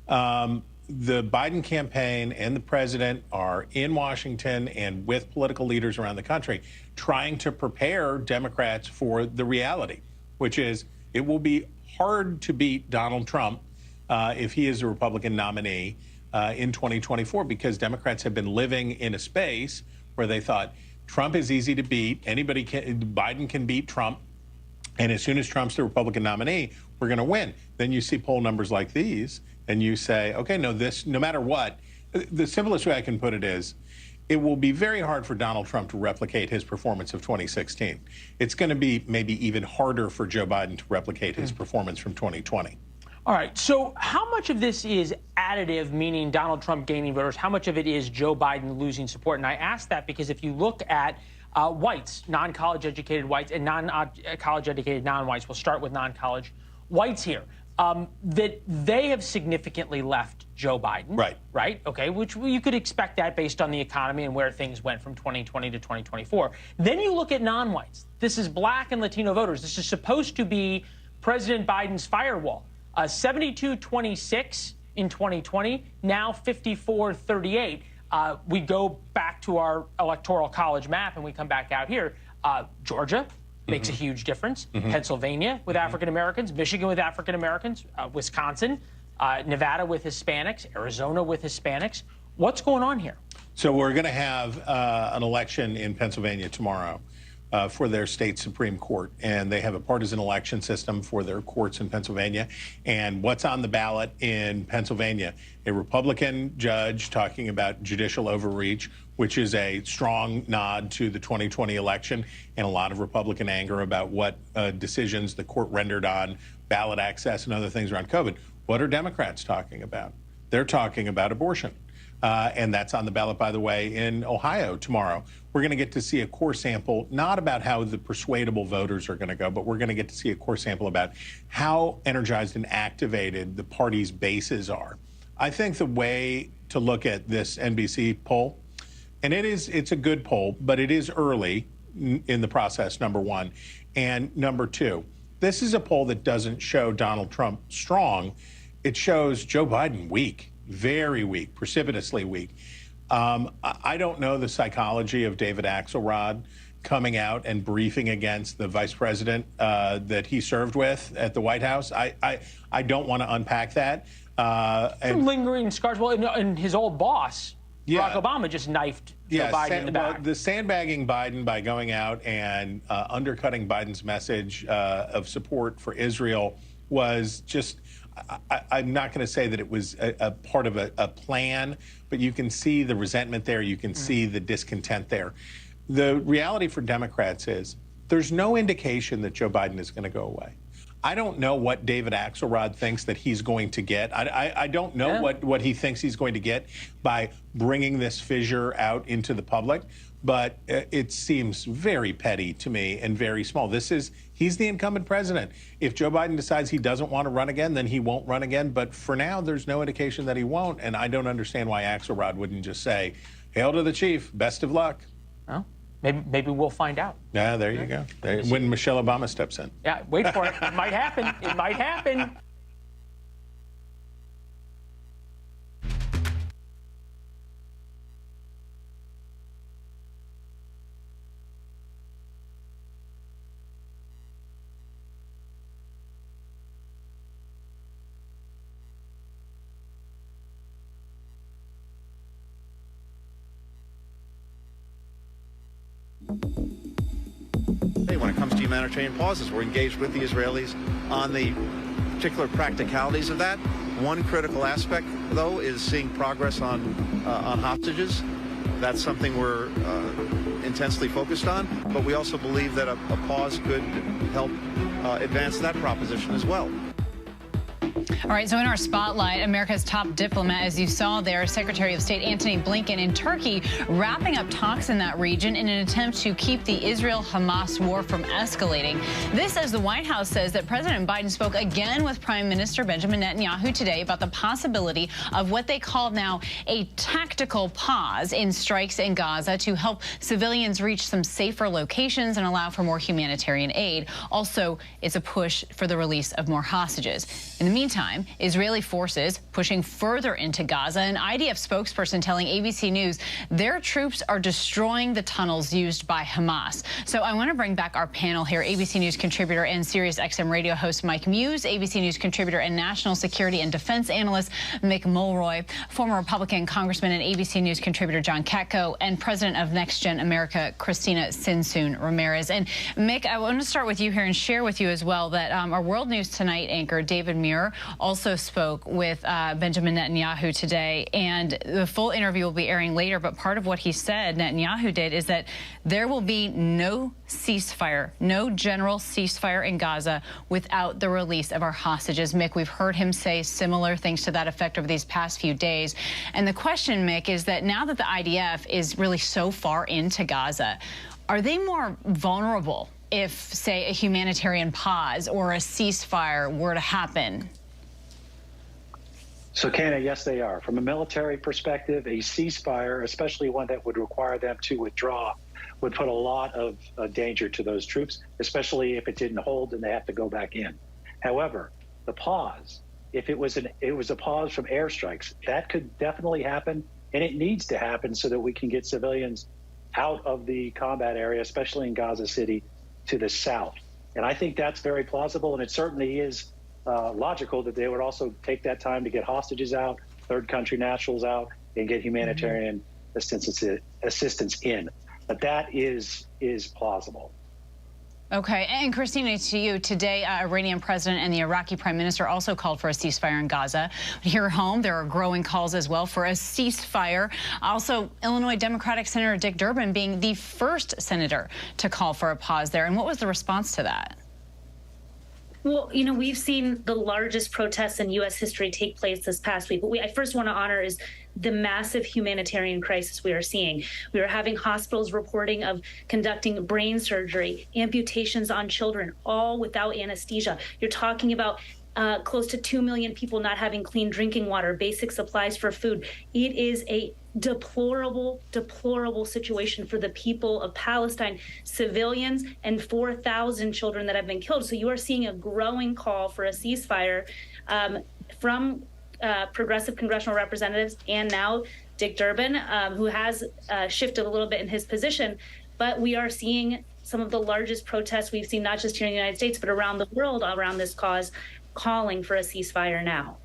The Biden campaign and the president are in Washington and with political leaders around the country trying to prepare Democrats for the reality, which is it will be hard to beat Donald Trump if he is a Republican nominee in 2024, because Democrats have been living in a space where they thought Trump is easy to beat. Biden can beat Trump. And as soon as Trump's the Republican nominee, we're going to win. Then you see poll numbers like these, and you say, okay, no matter what, the simplest way I can put it is, it will be very hard for Donald Trump to replicate his performance of 2016. It's going to be maybe even harder for Joe Biden to replicate his performance from 2020. All right, so how much of this is additive, meaning Donald Trump gaining voters? How much of it is Joe Biden losing support? And I ask that because if you look at whites, non-college educated whites, and non-college educated non-whites, we'll start with non-college whites here, that they have significantly left Joe Biden. Right. Right? Okay, which you could expect that based on the economy and where things went from 2020 to 2024. Then you look at non-whites. This is black and Latino voters. This is supposed to be President Biden's firewall. 72-26 in 2020, now 54-38. We go back to our Electoral College map and we come back out here. Georgia makes a huge difference. Pennsylvania with African Americans, Michigan with African Americans, Wisconsin, Nevada with Hispanics, Arizona with Hispanics. What's going on here? So we're going to have an election in Pennsylvania tomorrow for their state Supreme Court, and they have a partisan election system for their courts in Pennsylvania. And what's on the ballot in Pennsylvania? A Republican judge talking about judicial overreach, which is a strong nod to the 2020 election, and a lot of Republican anger about what decisions the court rendered on ballot access and other things around COVID. What are Democrats talking about? They're talking about abortion. And that's on the ballot, by the way, in Ohio tomorrow. We're going to get to see a core sample, not about how the persuadable voters are going to go, but we're going to get to see a core sample about how energized and activated the party's bases are. I think the way to look at this NBC poll, and it's a good poll, but it is early in the process, number one. And number two, this is a poll that doesn't show Donald Trump strong. It shows Joe Biden weak. Very weak, precipitously weak. I don't know the psychology of David Axelrod coming out and briefing against the vice president that he served with at the White House. I don't want to unpack that. Some lingering scars. Well, and his old boss, Barack Obama, just knifed Joe Biden in the back. Well, the sandbagging Biden by going out and undercutting Biden's message of support for Israel was just... I'm not going to say that it was a part of a plan, but you can see the resentment there. You can see the discontent there. The reality for Democrats is there's no indication that Joe Biden is going to go away. I don't know what David Axelrod thinks that he's going to get. I don't know what he thinks he's going to get by bringing this fissure out into the public, but it seems very petty to me and very small. He's the incumbent president. If Joe Biden decides he doesn't want to run again, then he won't run again. But for now, there's no indication that he won't. And I don't understand why Axelrod wouldn't just say, hail to the chief, best of luck. Well, maybe we'll find out. Yeah, there you go. When Michelle Obama steps in. Yeah, wait for it. It might happen. It might happen. When it comes to humanitarian pauses, we're engaged with the Israelis on the particular practicalities of that. One critical aspect, though, is seeing progress on hostages. That's something we're intensely focused on, but we also believe that a pause could help advance that proposition as well. All right, so in our spotlight, America's top diplomat, as you saw there, Secretary of State Antony Blinken in Turkey, wrapping up talks in that region in an attempt to keep the Israel-Hamas war from escalating. This as the White House says that President Biden spoke again with Prime Minister Benjamin Netanyahu today about the possibility of what they call now a tactical pause in strikes in Gaza to help civilians reach some safer locations and allow for more humanitarian aid. Also, it's a push for the release of more hostages. In the meantime, Israeli forces pushing further into Gaza. An IDF spokesperson telling ABC News their troops are destroying the tunnels used by Hamas. So I want to bring back our panel here. ABC News contributor and Sirius XM radio host Mike Muse, ABC News contributor and national security and defense analyst Mick Mulroy, former Republican congressman and ABC News contributor John Katko, and president of Next Gen America Christina Sinsoon Ramirez. And Mick, I want to start with you here and share with you as well that our World News Tonight anchor David Muir also spoke with Benjamin Netanyahu today, and the full interview will be airing later, but part of what he said, Netanyahu did, is that there will be no ceasefire, no general ceasefire in Gaza without the release of our hostages. Mick, we've heard him say similar things to that effect over these past few days. And the question, Mick, is that now that the IDF is really so far into Gaza, are they more vulnerable if, say, a humanitarian pause or a ceasefire were to happen? So, Kenna, yes, they are. From a military perspective, a ceasefire, especially one that would require them to withdraw, would put a lot of danger to those troops, especially if it didn't hold and they have to go back in. However, the pause, if it was a pause from airstrikes, that could definitely happen, and it needs to happen so that we can get civilians out of the combat area, especially in Gaza City, to the south. And I think that's very plausible, and it certainly is logical that they would also take that time to get hostages out, third country nationals out, and get humanitarian assistance in. But that is plausible. Okay, and Christina, to you, today, Iranian president and the Iraqi prime minister also called for a ceasefire in Gaza. Here at home, there are growing calls as well for a ceasefire. Also, Illinois Democratic Senator Dick Durbin being the first senator to call for a pause there. And what was the response to that? Well, you know, we've seen the largest protests in U.S. history take place this past week. What I first want to honor is the massive humanitarian crisis we are seeing. We are having hospitals reporting of conducting brain surgery, amputations on children, all without anesthesia. You're talking about close to 2 million people not having clean drinking water, basic supplies for food. It is a deplorable situation for the people of Palestine, civilians, and 4,000 children that have been killed. So you are seeing a growing call for a ceasefire from progressive congressional representatives and now Dick Durbin, who has shifted a little bit in his position. But we are seeing some of the largest protests we've seen, not just here in the United States, but around the world around this cause, calling for a ceasefire now.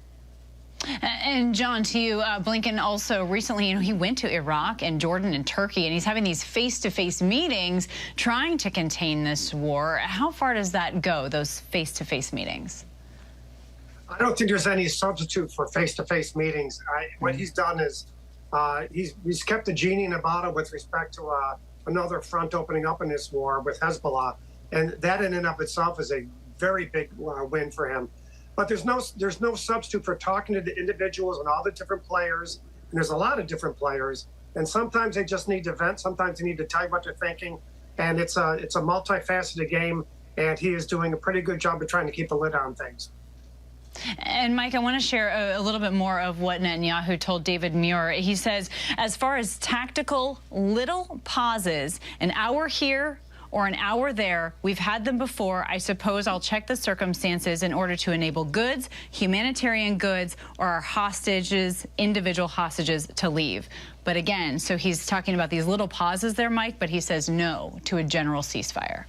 And John, to you, Blinken also recently, he went to Iraq and Jordan and Turkey, and he's having these face-to-face meetings trying to contain this war. How far does that go, those face-to-face meetings? I don't think there's any substitute for face-to-face meetings. What he's done is he's kept the genie in a bottle with respect to another front opening up in this war with Hezbollah, and that in and of itself is a very big win for him. But there's no substitute for talking to the individuals and all the different players. And there's a lot of different players. And sometimes they just need to vent. Sometimes they need to tell you what they're thinking. And it's a multifaceted game. And he is doing a pretty good job of trying to keep the lid on things. And Mike, I want to share a little bit more of what Netanyahu told David Muir. He says, as far as tactical little pauses, an hour here or an hour there, we've had them before. I suppose I'll check the circumstances in order to enable goods, humanitarian goods, or our hostages, individual hostages, to leave. But again, so he's talking about these little pauses there, Mike, but he says no to a general ceasefire.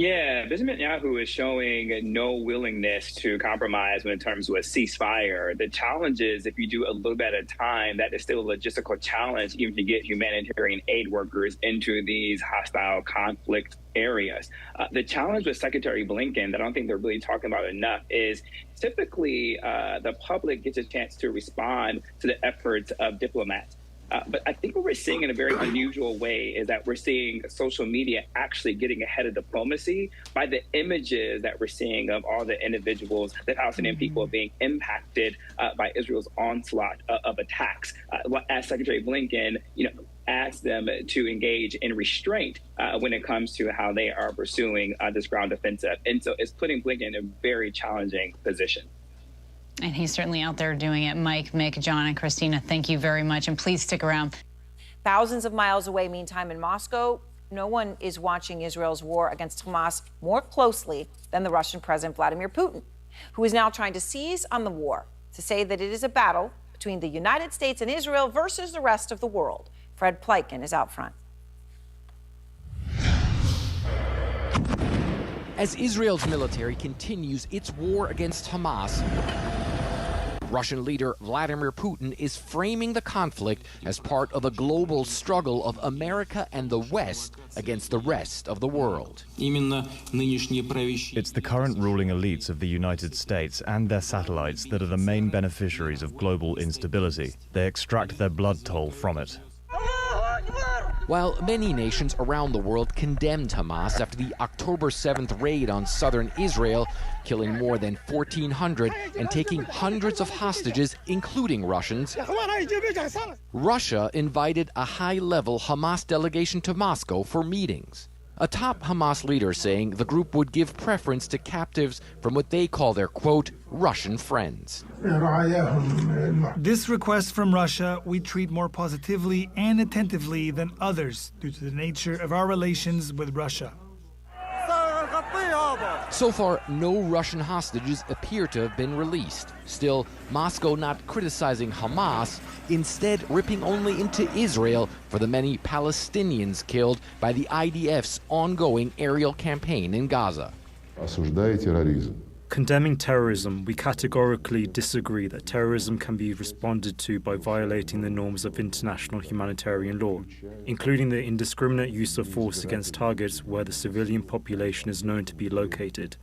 Yeah, Benjamin Netanyahu is showing no willingness to compromise when it comes to a ceasefire. The challenge is if you do a little bit at a time, that is still a logistical challenge, even to get humanitarian aid workers into these hostile conflict areas. The challenge with Secretary Blinken that I don't think they're really talking about enough is typically the public gets a chance to respond to the efforts of diplomats. But I think what we're seeing in a very unusual way is that we're seeing social media actually getting ahead of diplomacy by the images that we're seeing of all the individuals, the Palestinian people being impacted by Israel's onslaught of attacks. As Secretary Blinken, asked them to engage in restraint when it comes to how they are pursuing this ground offensive. And so it's putting Blinken in a very challenging position. And he's certainly out there doing it. Mike, Mick, John, and Christina, thank you very much. And please stick around. Thousands of miles away, meantime, in Moscow, no one is watching Israel's war against Hamas more closely than the Russian President Vladimir Putin, who is now trying to seize on the war to say that it is a battle between the United States and Israel versus the rest of the world. Fred Pleitgen is out front. As Israel's military continues its war against Hamas, Russian leader Vladimir Putin is framing the conflict as part of a global struggle of America and the West against the rest of the world. It's the current ruling elites of the United States and their satellites that are the main beneficiaries of global instability. They extract their blood toll from it. While many nations around the world condemned Hamas after the October 7th raid on southern Israel, killing more than 1,400 and taking hundreds of hostages, including Russians, Russia invited a high-level Hamas delegation to Moscow for meetings. A top Hamas leader saying the group would give preference to captives from what they call their, quote, Russian friends. This request from Russia we treat more positively and attentively than others due to the nature of our relations with Russia. So far, no Russian hostages appear to have been released. Still, Moscow not criticizing Hamas, instead ripping only into Israel for the many Palestinians killed by the IDF's ongoing aerial campaign in Gaza. Condemning terrorism, we categorically disagree that terrorism can be responded to by violating the norms of international humanitarian law, including the indiscriminate use of force against targets where the civilian population is known to be located.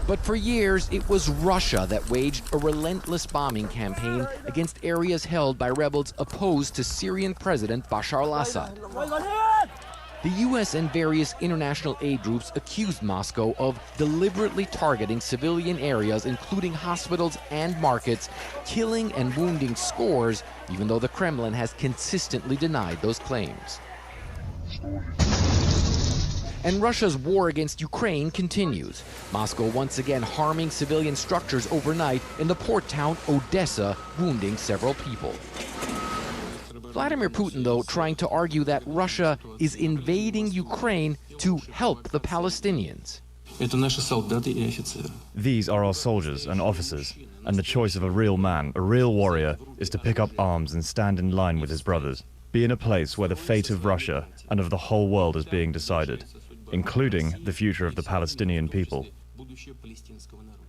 But for years, it was Russia that waged a relentless bombing campaign against areas held by rebels opposed to Syrian President Bashar al-Assad. The U.S. and various international aid groups accused Moscow of deliberately targeting civilian areas, including hospitals and markets, killing and wounding scores, even though the Kremlin has consistently denied those claims. And Russia's war against Ukraine continues. Moscow once again harming civilian structures overnight in the port town Odessa, wounding several people. Vladimir Putin, though, trying to argue that Russia is invading Ukraine to help the Palestinians. These are our soldiers and officers, and the choice of a real man, a real warrior, is to pick up arms and stand in line with his brothers. Be in a place where the fate of Russia and of the whole world is being decided, including the future of the Palestinian people.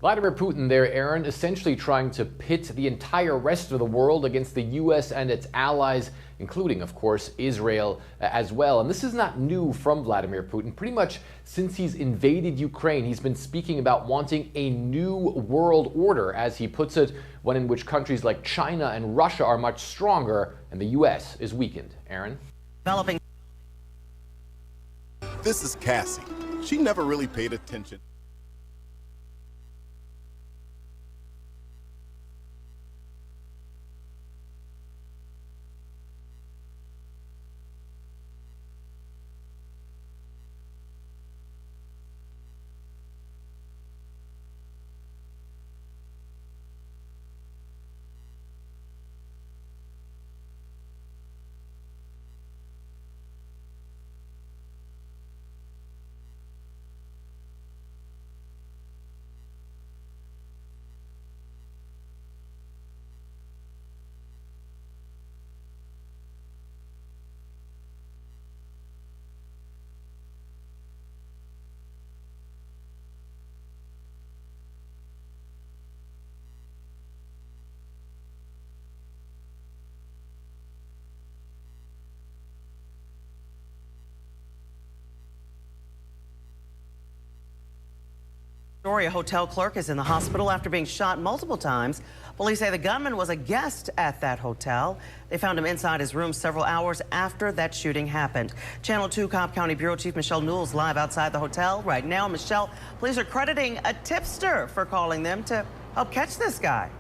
Vladimir Putin there, Aaron, essentially trying to pit the entire rest of the world against the U.S. and its allies, including, of course, Israel as well. And this is not new from Vladimir Putin. Pretty much since he's invaded Ukraine, he's been speaking about wanting a new world order, as he puts it, one in which countries like China and Russia are much stronger and the U.S. is weakened. Aaron? This is Cassie. She never really paid attention. A hotel clerk is in the hospital after being shot multiple times. Police say the gunman was a guest at that hotel. They found him inside his room several hours after that shooting happened. Channel 2 Cobb County Bureau Chief Michelle Newell's live outside the hotel right now. Michelle, police are crediting a tipster for calling them to help catch this guy.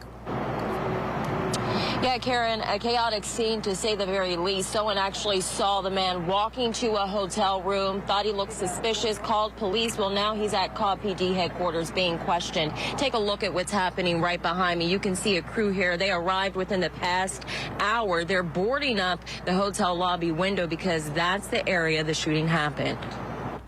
Yeah, Karen, a chaotic scene to say the very least. Someone actually saw the man walking to a hotel room, thought he looked suspicious, called police. Well, now he's at Cobb PD headquarters being questioned. Take a look at what's happening right behind me. You can see a crew here. They arrived within the past hour. They're boarding up the hotel lobby window because that's the area the shooting happened.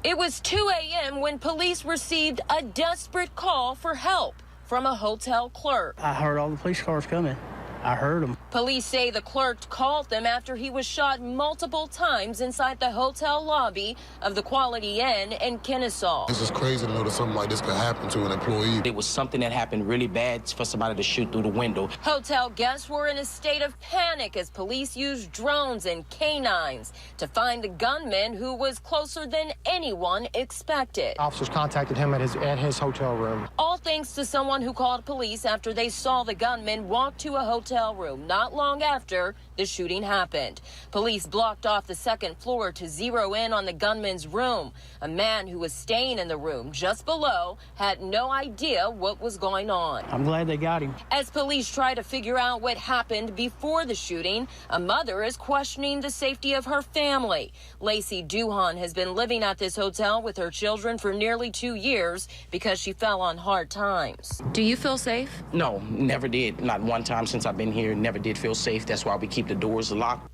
It was 2 a.m. when police received a desperate call for help from a hotel clerk. I heard all the police cars coming. I heard them. Police say the clerk called them after he was shot multiple times inside the hotel lobby of the Quality Inn in Kennesaw. This is crazy to know that something like this could happen to an employee. It was something that happened really bad for somebody to shoot through the window. Hotel guests were in a state of panic as police used drones and canines to find the gunman, who was closer than anyone expected. Officers contacted him at his hotel room. All thanks to someone who called police after they saw the gunman walk to a hotel room not long after the shooting happened. Police blocked off the second floor to zero in on the gunman's room. A man who was staying in the room just below had no idea what was going on. I'm glad they got him. As police try to figure out what happened before the shooting, a mother is questioning the safety of her family. Lacey Duhan has been living at this hotel with her children for nearly 2 years because she fell on hard times. Do you feel safe? No, never did. Not one time since I've been here. Never did feel safe. That's why we keep the doors locked.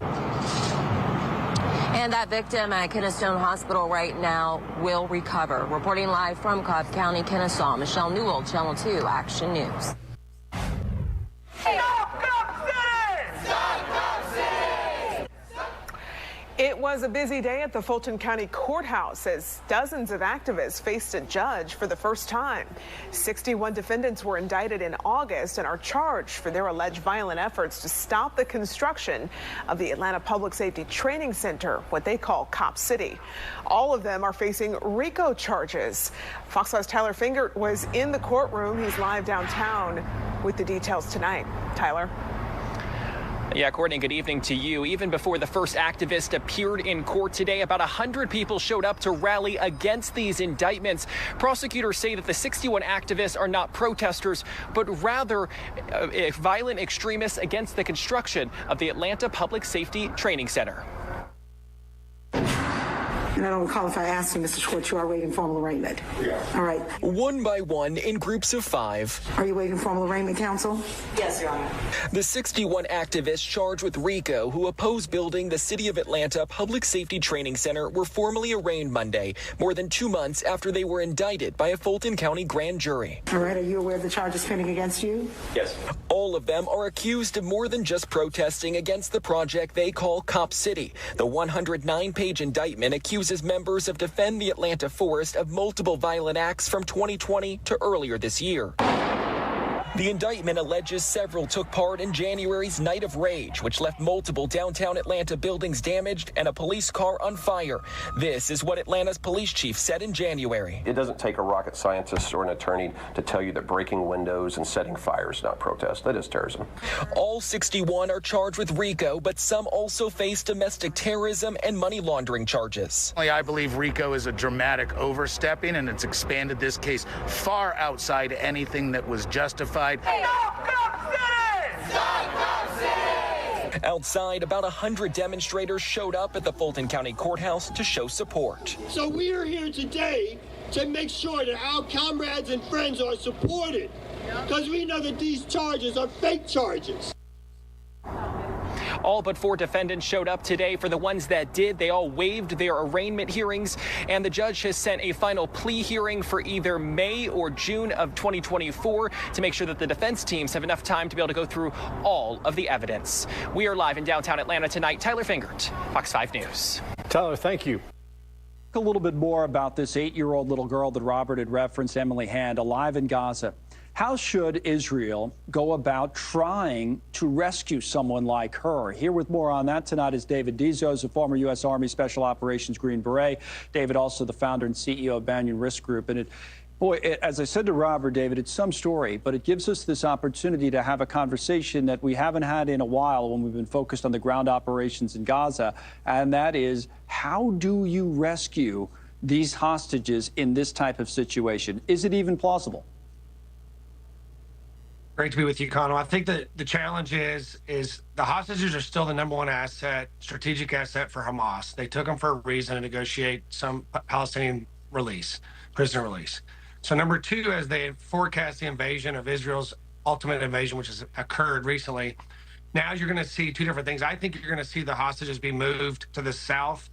And that victim at Kennesaw Hospital right now will recover. Reporting live from Cobb County, Kennesaw, Michelle Newell, Channel 2 Action News. It was a busy day at the Fulton County Courthouse as dozens of activists faced a judge for the first time. 61 defendants were indicted in August and are charged for their alleged violent efforts to stop the construction of the Atlanta Public Safety Training Center, what they call Cop City. All of them are facing RICO charges. Fox 5's Tyler Fingert was in the courtroom. He's live downtown with the details tonight. Tyler. Yeah, Courtney, good evening to you. Even before the first activist appeared in court today, about 100 people showed up to rally against these indictments. Prosecutors say that the 61 activists are not protesters, but rather violent extremists against the construction of the Atlanta Public Safety Training Center. And I don't recall if I asked you, Mr. Schwartz, you are waiting formal arraignment. Yeah. All right. One by one, in groups of 5. Are you waiting formal arraignment, counsel? Yes, Your Honor. The 61 activists charged with RICO who oppose building the City of Atlanta Public Safety Training Center were formally arraigned Monday, more than 2 months after they were indicted by a Fulton County grand jury. All right. Are you aware of the charges pending against you? Yes. All of them are accused of more than just protesting against the project they call Cop City. The 109-page indictment accuses members of Defend the Atlanta Forest of multiple violent acts from 2020 to earlier this year. The indictment alleges several took part in January's Night of Rage, which left multiple downtown Atlanta buildings damaged and a police car on fire. This is what Atlanta's police chief said in January. It doesn't take a rocket scientist or an attorney to tell you that breaking windows and setting fires is not protest. That is terrorism. All 61 are charged with RICO, but some also face domestic terrorism and money laundering charges. I believe RICO is a dramatic overstepping, and it's expanded this case far outside anything that was justified. Outside, about 100 demonstrators showed up at the Fulton County Courthouse to show support. So we are here today to make sure that our comrades and friends are supported, because we know that these charges are fake charges. All but 4 defendants showed up today. For the ones that did, they all waived their arraignment hearings, and the judge has sent a final plea hearing for either May or June of 2024 to make sure that the defense teams have enough time to be able to go through all of the evidence. We are live in downtown Atlanta tonight. Tyler Fingert, Fox 5 News. Tyler, thank you. A little bit more about this 8-year-old little girl that Robert had referenced, Emily Hand, alive in Gaza. How should Israel go about trying to rescue someone like her? Here with more on that tonight is David Dizos, a former U.S. Army Special Operations Green Beret. David, also the founder and CEO of Banyan Risk Group. And Boy, as I said to Robert, David, it's some story, but it gives us this opportunity to have a conversation that we haven't had in a while when we've been focused on the ground operations in Gaza, and that is, how do you rescue these hostages in this type of situation? Is it even plausible? Great to be with you, Conor. I think that the challenge is the hostages are still the #1 asset, strategic asset for Hamas. They took them for a reason to negotiate some Palestinian prisoner release. So #2, as they forecast the invasion of Israel's ultimate invasion, which has occurred recently, now you're going to see two different things. I think you're going to see the hostages be moved to the south.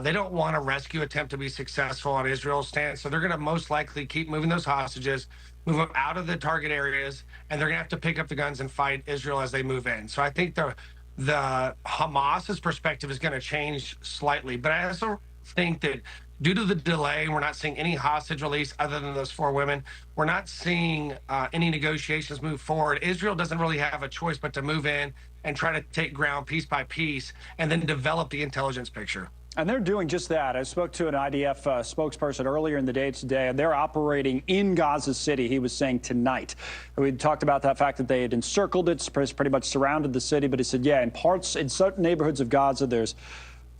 They don't want a rescue attempt to be successful on Israel's stance, so they're going to most likely keep moving those hostages, move them out of the target areas, and they're going to have to pick up the guns and fight Israel as they move in. So I think the Hamas's perspective is going to change slightly, but I also think that due to the delay, we're not seeing any hostage release other than those 4 women. We're not seeing any negotiations move forward. Israel doesn't really have a choice but to move in and try to take ground piece by piece and then develop the intelligence picture. And they're doing just that. I spoke to an IDF spokesperson earlier in the day today, and they're operating in Gaza City, he was saying, tonight. We talked about that fact that they had encircled it, pretty much surrounded the city, but he said, yeah, in certain neighborhoods of Gaza, there's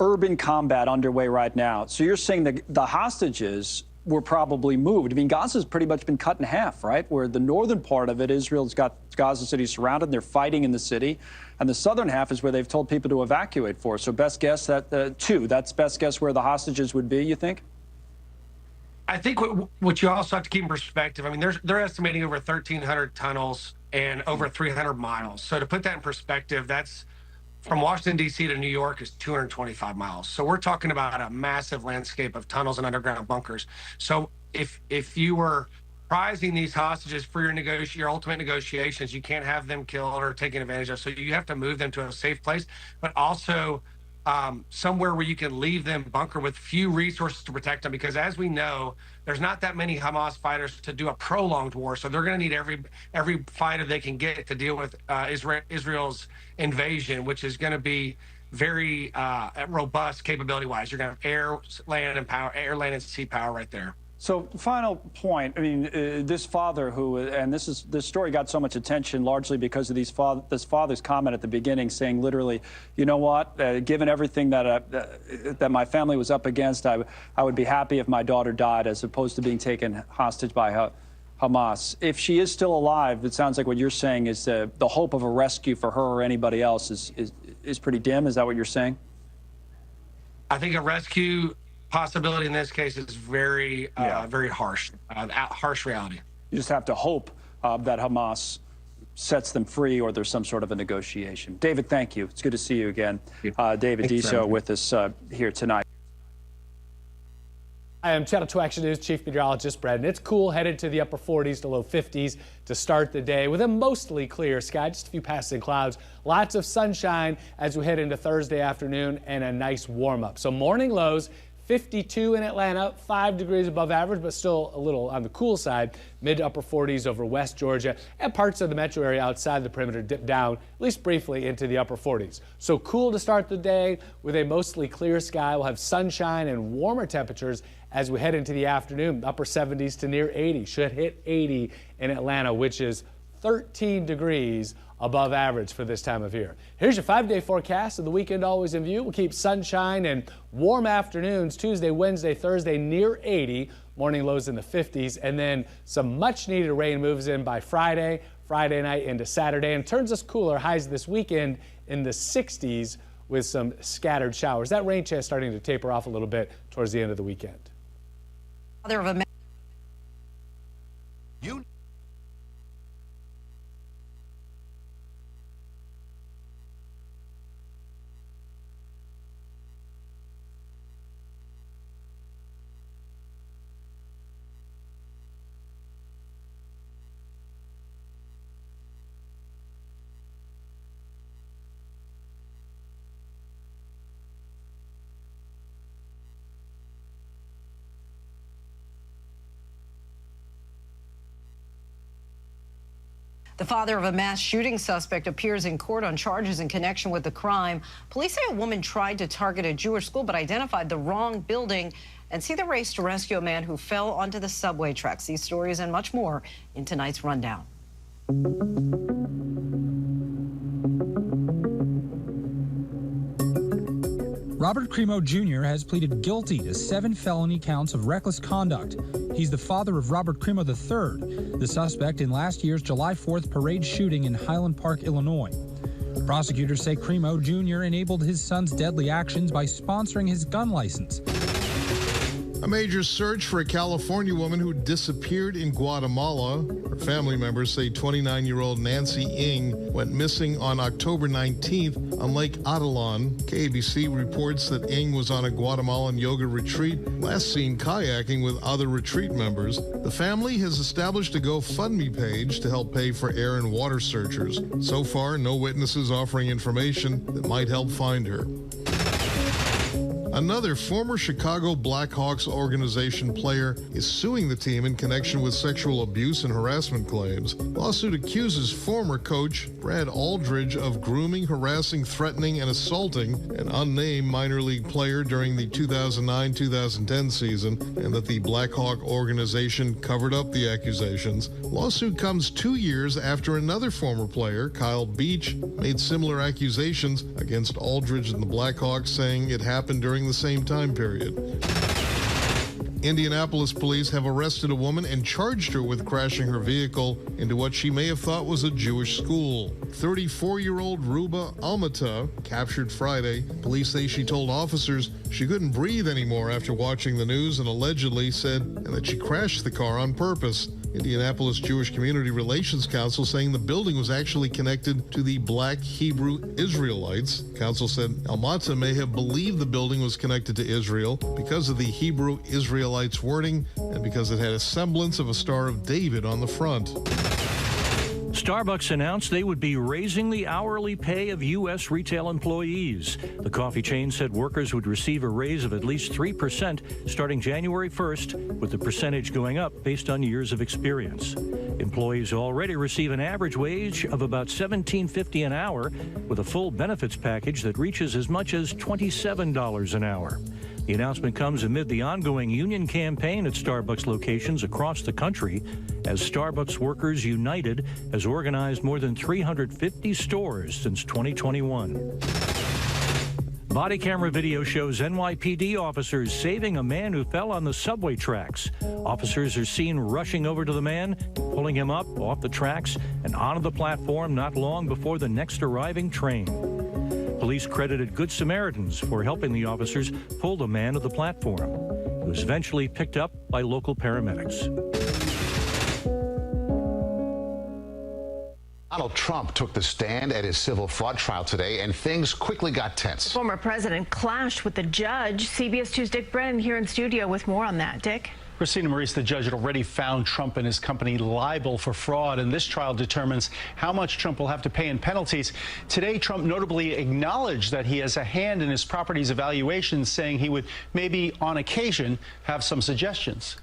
urban combat underway right now. So you're saying that the hostages were probably moved. I mean, Gaza's pretty much been cut in half, right? Where the northern part of it, Israel's got Gaza City surrounded, and they're fighting in the city. And the southern half is where they've told people to evacuate for. So best guess that, that's best guess where the hostages would be, you think? I think what you also have to keep in perspective, I mean, they're estimating over 1,300 tunnels and over 300 miles. So to put that in perspective, that's from Washington, D.C. to New York is 225 miles. So we're talking about a massive landscape of tunnels and underground bunkers. So if you were prizing these hostages for your ultimate negotiations, you can't have them killed or taken advantage of. So you have to move them to a safe place, but also somewhere where you can leave them bunker with few resources to protect them. Because as we know, there's not that many Hamas fighters to do a prolonged war. So they're going to need every fighter they can get to deal with Israel's invasion, which is going to be very robust capability-wise. You're going to have air, land, and sea power right there. So, final point. I mean, this father and this story got so much attention largely because of this father's comment at the beginning, saying literally, you know what? Given everything that my family was up against, I would be happy if my daughter died as opposed to being taken hostage by Hamas. If she is still alive, it sounds like what you're saying is the hope of a rescue for her or anybody else is pretty dim. Is that what you're saying? I think a rescue possibility in this case is very harsh, harsh reality. You just have to hope that Hamas sets them free or there's some sort of a negotiation. David, thank you. It's good to see you again. David Deso with us here tonight. I am Channel 2 Action News Chief Meteorologist Brad, and it's cool, headed to the upper 40s to low 50s to start the day with a mostly clear sky, just a few passing clouds, lots of sunshine as we head into Thursday afternoon, and a nice warm up. So morning lows 52 in Atlanta, 5 degrees above average, but still a little on the cool side. Mid to upper 40s over West Georgia, and parts of the metro area outside the perimeter dip down, at least briefly, into the upper 40s. So cool to start the day with a mostly clear sky. We'll have sunshine and warmer temperatures as we head into the afternoon. Upper 70s to near 80. Should hit 80 in Atlanta, which is 13 degrees above average for this time of year. Here's your 5-day forecast, and the weekend always in view. We'll keep sunshine and warm afternoons Tuesday, Wednesday, Thursday near 80, morning lows in the 50s, and then some much needed rain moves in by Friday night into Saturday, and turns us cooler. Highs this weekend in the 60s with some scattered showers. That rain chance starting to taper off a little bit towards the end of the weekend. The father of a mass shooting suspect appears in court on charges in connection with the crime. Police say a woman tried to target a Jewish school but identified the wrong building. And see the race to rescue a man who fell onto the subway tracks. These stories and much more in tonight's rundown. Robert Crimo Jr. has pleaded guilty to 7 felony counts of reckless conduct. He's the father of Robert Crimo III, the suspect in last year's July 4th parade shooting in Highland Park, Illinois. Prosecutors say Crimo Jr. enabled his son's deadly actions by sponsoring his gun license. A major search for a California woman who disappeared in Guatemala. Her family members say 29-year-old Nancy Ng went missing on October 19th on Lake Adelon. KABC reports that Ng was on a Guatemalan yoga retreat, last seen kayaking with other retreat members. The family has established a GoFundMe page to help pay for air and water searchers. So far, no witnesses offering information that might help find her. Another former Chicago Blackhawks organization player is suing the team in connection with sexual abuse and harassment claims. Lawsuit accuses former coach Brad Aldridge of grooming, harassing, threatening, and assaulting an unnamed minor league player during the 2009-2010 season, and that the Blackhawk organization covered up the accusations. Lawsuit comes 2 years after another former player, Kyle Beach, made similar accusations against Aldridge and the Blackhawks, saying it happened during the same time period. Indianapolis police have arrested a woman and charged her with crashing her vehicle into what she may have thought was a Jewish school. 34-year-old Ruba Almata, captured Friday. Police say she told officers she couldn't breathe anymore after watching the news and allegedly said that she crashed the car on purpose. Indianapolis Jewish Community Relations Council saying the building was actually connected to the Black Hebrew Israelites. Council said Almata may have believed the building was connected to Israel because of the Hebrew Israelites wording and because it had a semblance of a Star of David on the front. Starbucks announced they would be raising the hourly pay of U.S. retail employees. The coffee chain said workers would receive a raise of at least 3% starting January 1st, with the percentage going up based on years of experience. Employees already receive an average wage of about $17.50 an hour, with a full benefits package that reaches as much as $27 an hour. The announcement comes amid the ongoing union campaign at Starbucks locations across the country, as Starbucks Workers United has organized more than 350 stores since 2021. Body camera video shows NYPD officers saving a man who fell on the subway tracks. Officers are seen rushing over to the man, pulling him up off the tracks and onto the platform not long before the next arriving train. Police credited Good Samaritans for helping the officers pull the man to the platform. He was eventually picked up by local paramedics. Donald Trump took the stand at his civil fraud trial today, and things quickly got tense. The former president clashed with the judge. CBS 2's Dick Brennan here in studio with more on that. Dick? Christina Maurice, the judge had already found Trump and his company liable for fraud, and this trial determines how much Trump will have to pay in penalties. Today, Trump notably acknowledged that he has a hand in his property's evaluation, saying he would maybe, on occasion, have some suggestions.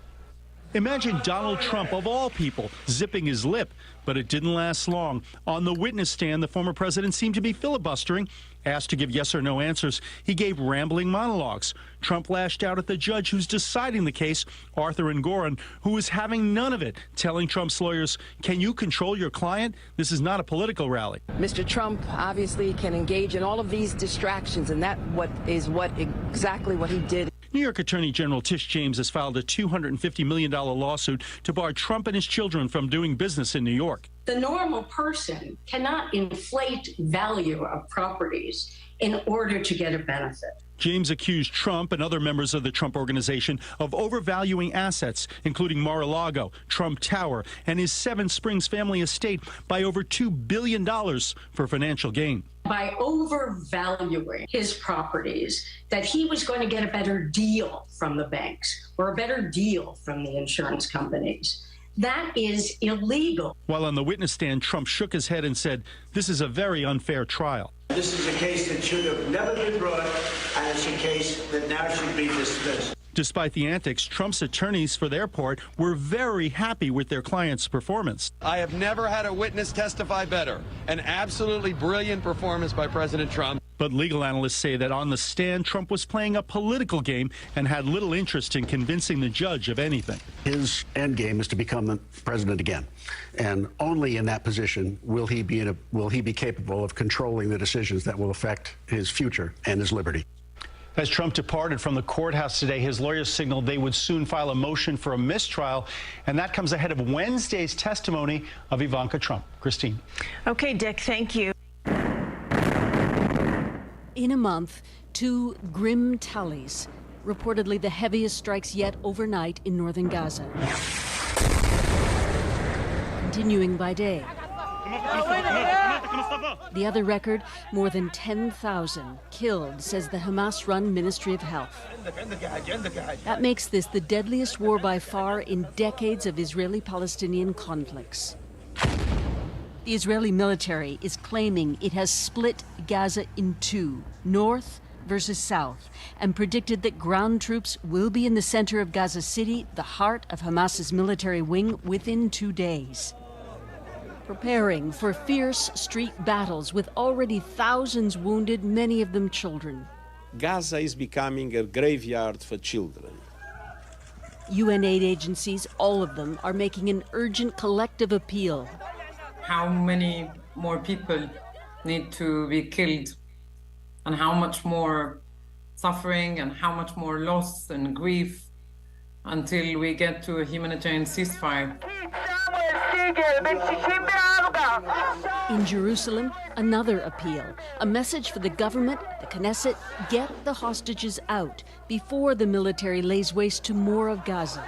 Imagine Donald Trump, of all people, zipping his lip, but it didn't last long. On the witness stand, the former president seemed to be filibustering. Asked to give yes or no answers, he gave rambling monologues. Trump lashed out at the judge who's deciding the case, Arthur Engoron, who was having none of it, telling Trump's lawyers, "Can you control your client? This is not a political rally." Mr. Trump obviously can engage in all of these distractions, and that is exactly what he did. New York Attorney General Tish James has filed a $250 million lawsuit to bar Trump and his children from doing business in New York. The normal person cannot inflate value of properties in order to get a benefit. James accused Trump and other members of the Trump Organization of overvaluing assets, including Mar-a-Lago, Trump Tower, and his Seven Springs family estate by over $2 billion for financial gain. By overvaluing his properties, that he was going to get a better deal from the banks or a better deal from the insurance companies. That is illegal. While on the witness stand, Trump shook his head and said, "This is a very unfair trial." This is a case that should have never been brought, and it's a case that now should be dismissed. Despite the antics, Trump's attorneys, for their part, were very happy with their client's performance. I have never had a witness testify better. An absolutely brilliant performance by President Trump. But legal analysts say that on the stand, Trump was playing a political game and had little interest in convincing the judge of anything. His end game is to become the president again, and only in that position will he be capable of controlling the decisions that will affect his future and his liberty. As Trump departed from the courthouse today, his lawyers signaled they would soon file a motion for a mistrial, and that comes ahead of Wednesday's testimony of Ivanka Trump. Christine. Okay, Dick, thank you. In a month, 2 grim tallies, reportedly the heaviest strikes yet overnight in northern Gaza. Continuing by day. The other record, more than 10,000 killed, says the Hamas-run Ministry of Health. That makes this the deadliest war by far in decades of Israeli-Palestinian conflicts. The Israeli military is claiming it has split Gaza in 2, north versus south, and predicted that ground troops will be in the center of Gaza City, the heart of Hamas's military wing, within 2 days. Preparing for fierce street battles with already thousands wounded, many of them children. Gaza is becoming a graveyard for children. UN aid agencies, all of them, are making an urgent collective appeal. How many more people need to be killed, and how much more suffering and how much more loss and grief until we get to a humanitarian ceasefire. In Jerusalem, another appeal, a message for the government, the Knesset: get the hostages out before the military lays waste to more of Gaza.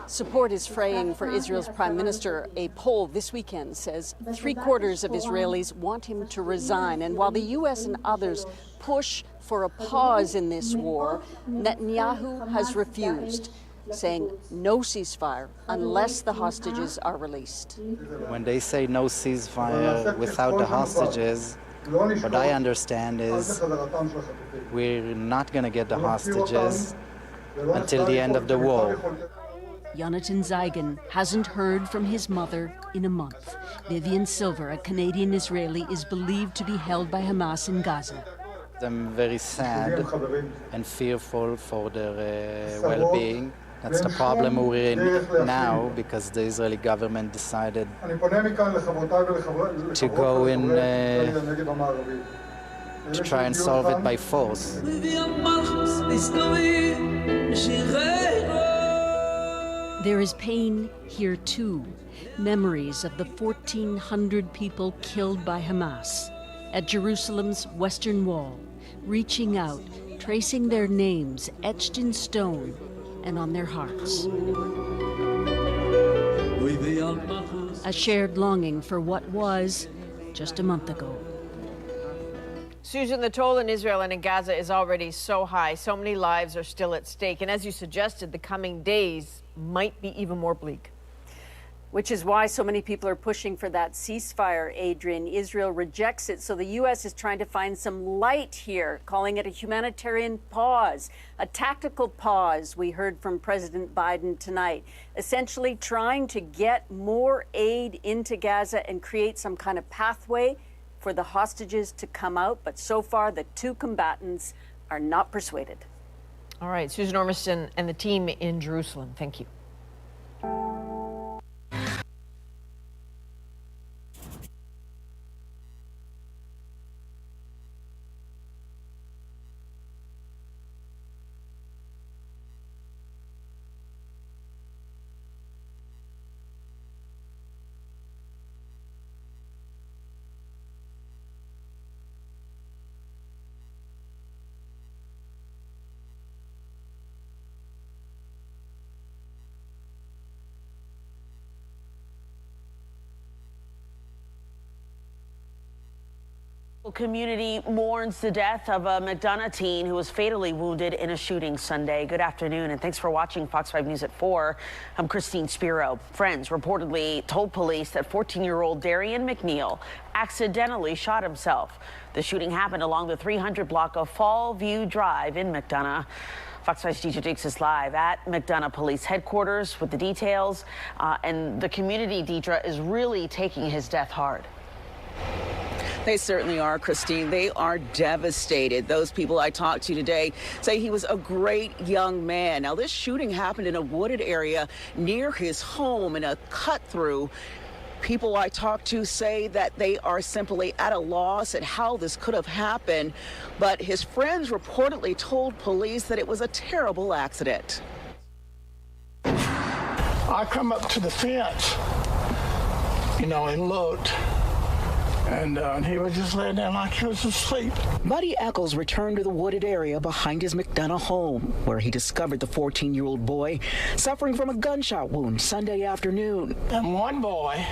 Support is fraying for Israel's prime minister. A poll this weekend says 3/4 of Israelis want him to resign. And while the U.S. and others push for a pause in this war, Netanyahu has refused, saying no ceasefire unless the hostages are released. When they say no ceasefire without the hostages, what I understand is we're not going to get the hostages until the end of the war. Jonathan Zeigen hasn't heard from his mother in a month. Vivian Silver, a Canadian Israeli, is believed to be held by Hamas in Gaza. I'm very sad and fearful for their well-being. That's the problem we're in now, because the Israeli government decided to go in to try and solve it by force. There is pain here too. Memories of the 1,400 people killed by Hamas at Jerusalem's Western Wall, reaching out, tracing their names etched in stone and on their hearts. A shared longing for what was just a month ago. Susan, the toll in Israel and in Gaza is already so high. So many lives are still at stake. And as you suggested, the coming days might be even more bleak. Which is why so many people are pushing for that ceasefire, Adrian. Israel rejects it, so the U.S. is trying to find some light here, calling it a humanitarian pause, a tactical pause, we heard from President Biden tonight, essentially trying to get more aid into Gaza and create some kind of pathway for the hostages to come out. But so far, the 2 combatants are not persuaded. All right, Susan Ormiston and the team in Jerusalem, thank you. Community mourns the death of a McDonough teen who was fatally wounded in a shooting Sunday. Good afternoon, and thanks for watching Fox 5 News at 4. I'm Christine Spiro. Friends reportedly told police that 14-year-old Darian McNeil accidentally shot himself. The shooting happened along the 300 block of Fall View Drive in McDonough. Fox 5's Deidre Dukes is live at McDonough Police Headquarters with the details. And the community, Deidre, is really taking his death hard. They certainly are, Christine. They are devastated. Those people I talked to today say he was a great young man. Now, this shooting happened in a wooded area near his home in a cut-through. People I talked to say that they are simply at a loss at how this could have happened. But his friends reportedly told police that it was a terrible accident. I come up to the fence, and looked. And he was just laying there like he was asleep. Buddy Eccles returned to the wooded area behind his McDonough home, where he discovered the 14-year-old boy suffering from a gunshot wound Sunday afternoon. And one boy,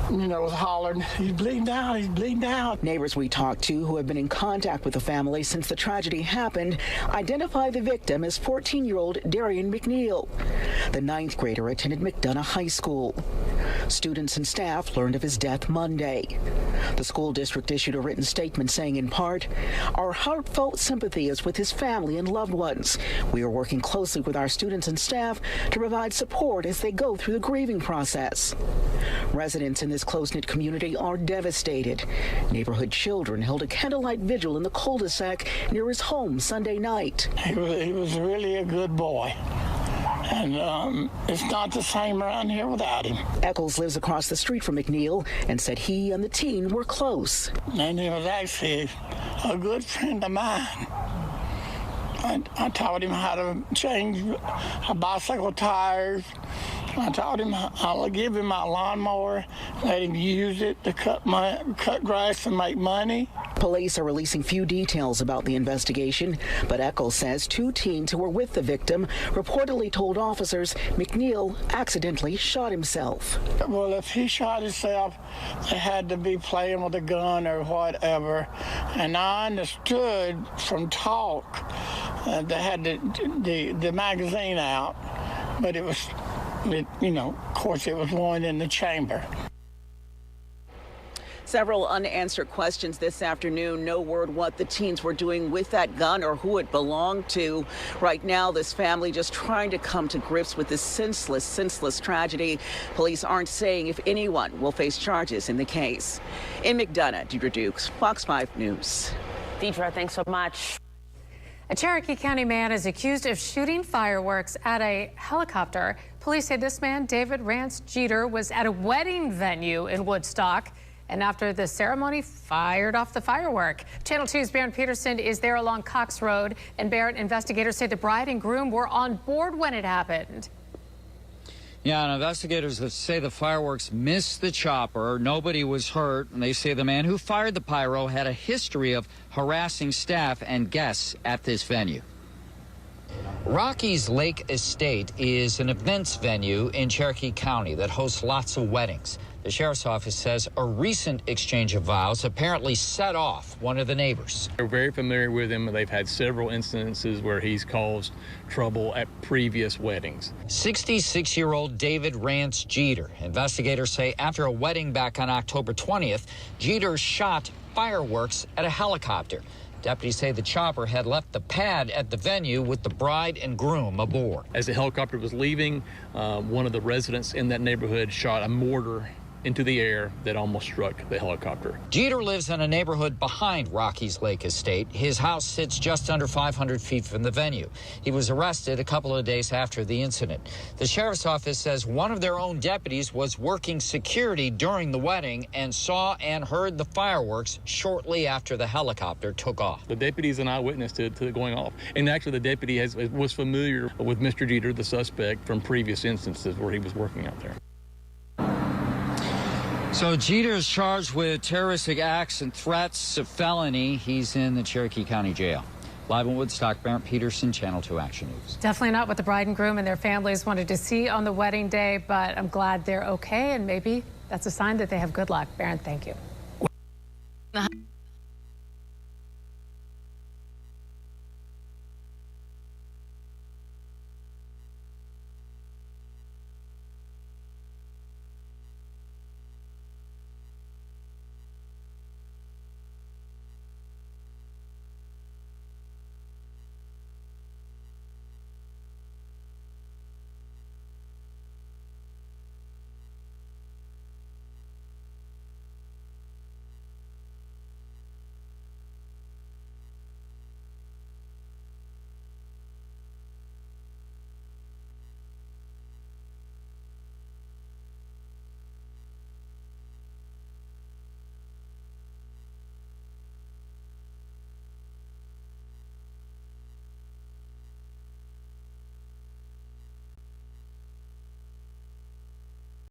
was hollering, "He's bleeding out, he's bleeding out." Neighbors we talked to who have been in contact with the family since the tragedy happened identify the victim as 14-year-old Darian McNeil. The 9th grader attended McDonough High School. Students and staff learned of his death Monday. The school district issued a written statement saying, in part, "Our heartfelt sympathy is with his family and loved ones. We are working closely with our students and staff to provide support as they go through the grieving process." Residents in this close-knit community are devastated. Neighborhood children held a candlelight vigil in the cul-de-sac near his home Sunday night. He was really a good boy. And it's not the same around here without him. Eccles lives across the street from McNeil and said he and the teen were close. And he was actually a good friend of mine. I taught him how to change bicycle tires. I taught him I'll give him my lawnmower, let him use it to cut grass and make money. Police are releasing few details about the investigation, but Eccles says 2 teens who were with the victim reportedly told officers McNeil accidentally shot himself. Well, if he shot himself, they had to be playing with a gun or whatever. And I understood from talk they had the magazine out, but it was, of course, it was one in the chamber. Several unanswered questions this afternoon. No word what the teens were doing with that gun or who it belonged to. Right now, this family just trying to come to grips with this senseless tragedy. Police aren't saying if anyone will face charges in the case. In McDonough, Deidre Dukes, Fox 5 News. Deidre, thanks so much. A Cherokee County man is accused of shooting fireworks at a helicopter. Police say this man, David Rance Jeter, was at a wedding venue in Woodstock, and after the ceremony, fired off the firework. Channel 2's Barrett Peterson is there along Cox Road, and Barrett, investigators say the bride and groom were on board when it happened. Yeah, and investigators say the fireworks missed the chopper. Nobody was hurt, and they say the man who fired the pyro had a history of harassing staff and guests at this venue. Rocky's Lake Estate is an events venue in Cherokee County that hosts lots of weddings. The sheriff's office says a recent exchange of vows apparently set off one of the neighbors. They're very familiar with him. They've had several instances where he's caused trouble at previous weddings. 66-year-old David Rance Jeter. Investigators say after a wedding back on October 20th, Jeter shot fireworks at a helicopter. Deputies say the chopper had left the pad at the venue with the bride and groom aboard. As the helicopter was leaving, one of the residents in that neighborhood shot a mortar into the air that almost struck the helicopter. Jeter lives in a neighborhood behind Rocky's Lake Estate. His house sits just under 500 feet from the venue. He was arrested a couple of days after the incident. The sheriff's office says one of their own deputies was working security during the wedding and saw and heard the fireworks shortly after the helicopter took off. The deputy is an eyewitness to it going off. And actually the deputy was familiar with Mr. Jeter, the suspect, from previous instances where he was working out there. So Jeter is charged with terroristic acts and threats of felony. He's in the Cherokee County Jail. Live in Woodstock, Barrett Peterson, Channel 2 Action News. Definitely not what the bride and groom and their families wanted to see on the wedding day, but I'm glad they're okay, and maybe that's a sign that they have good luck. Barrett, thank you.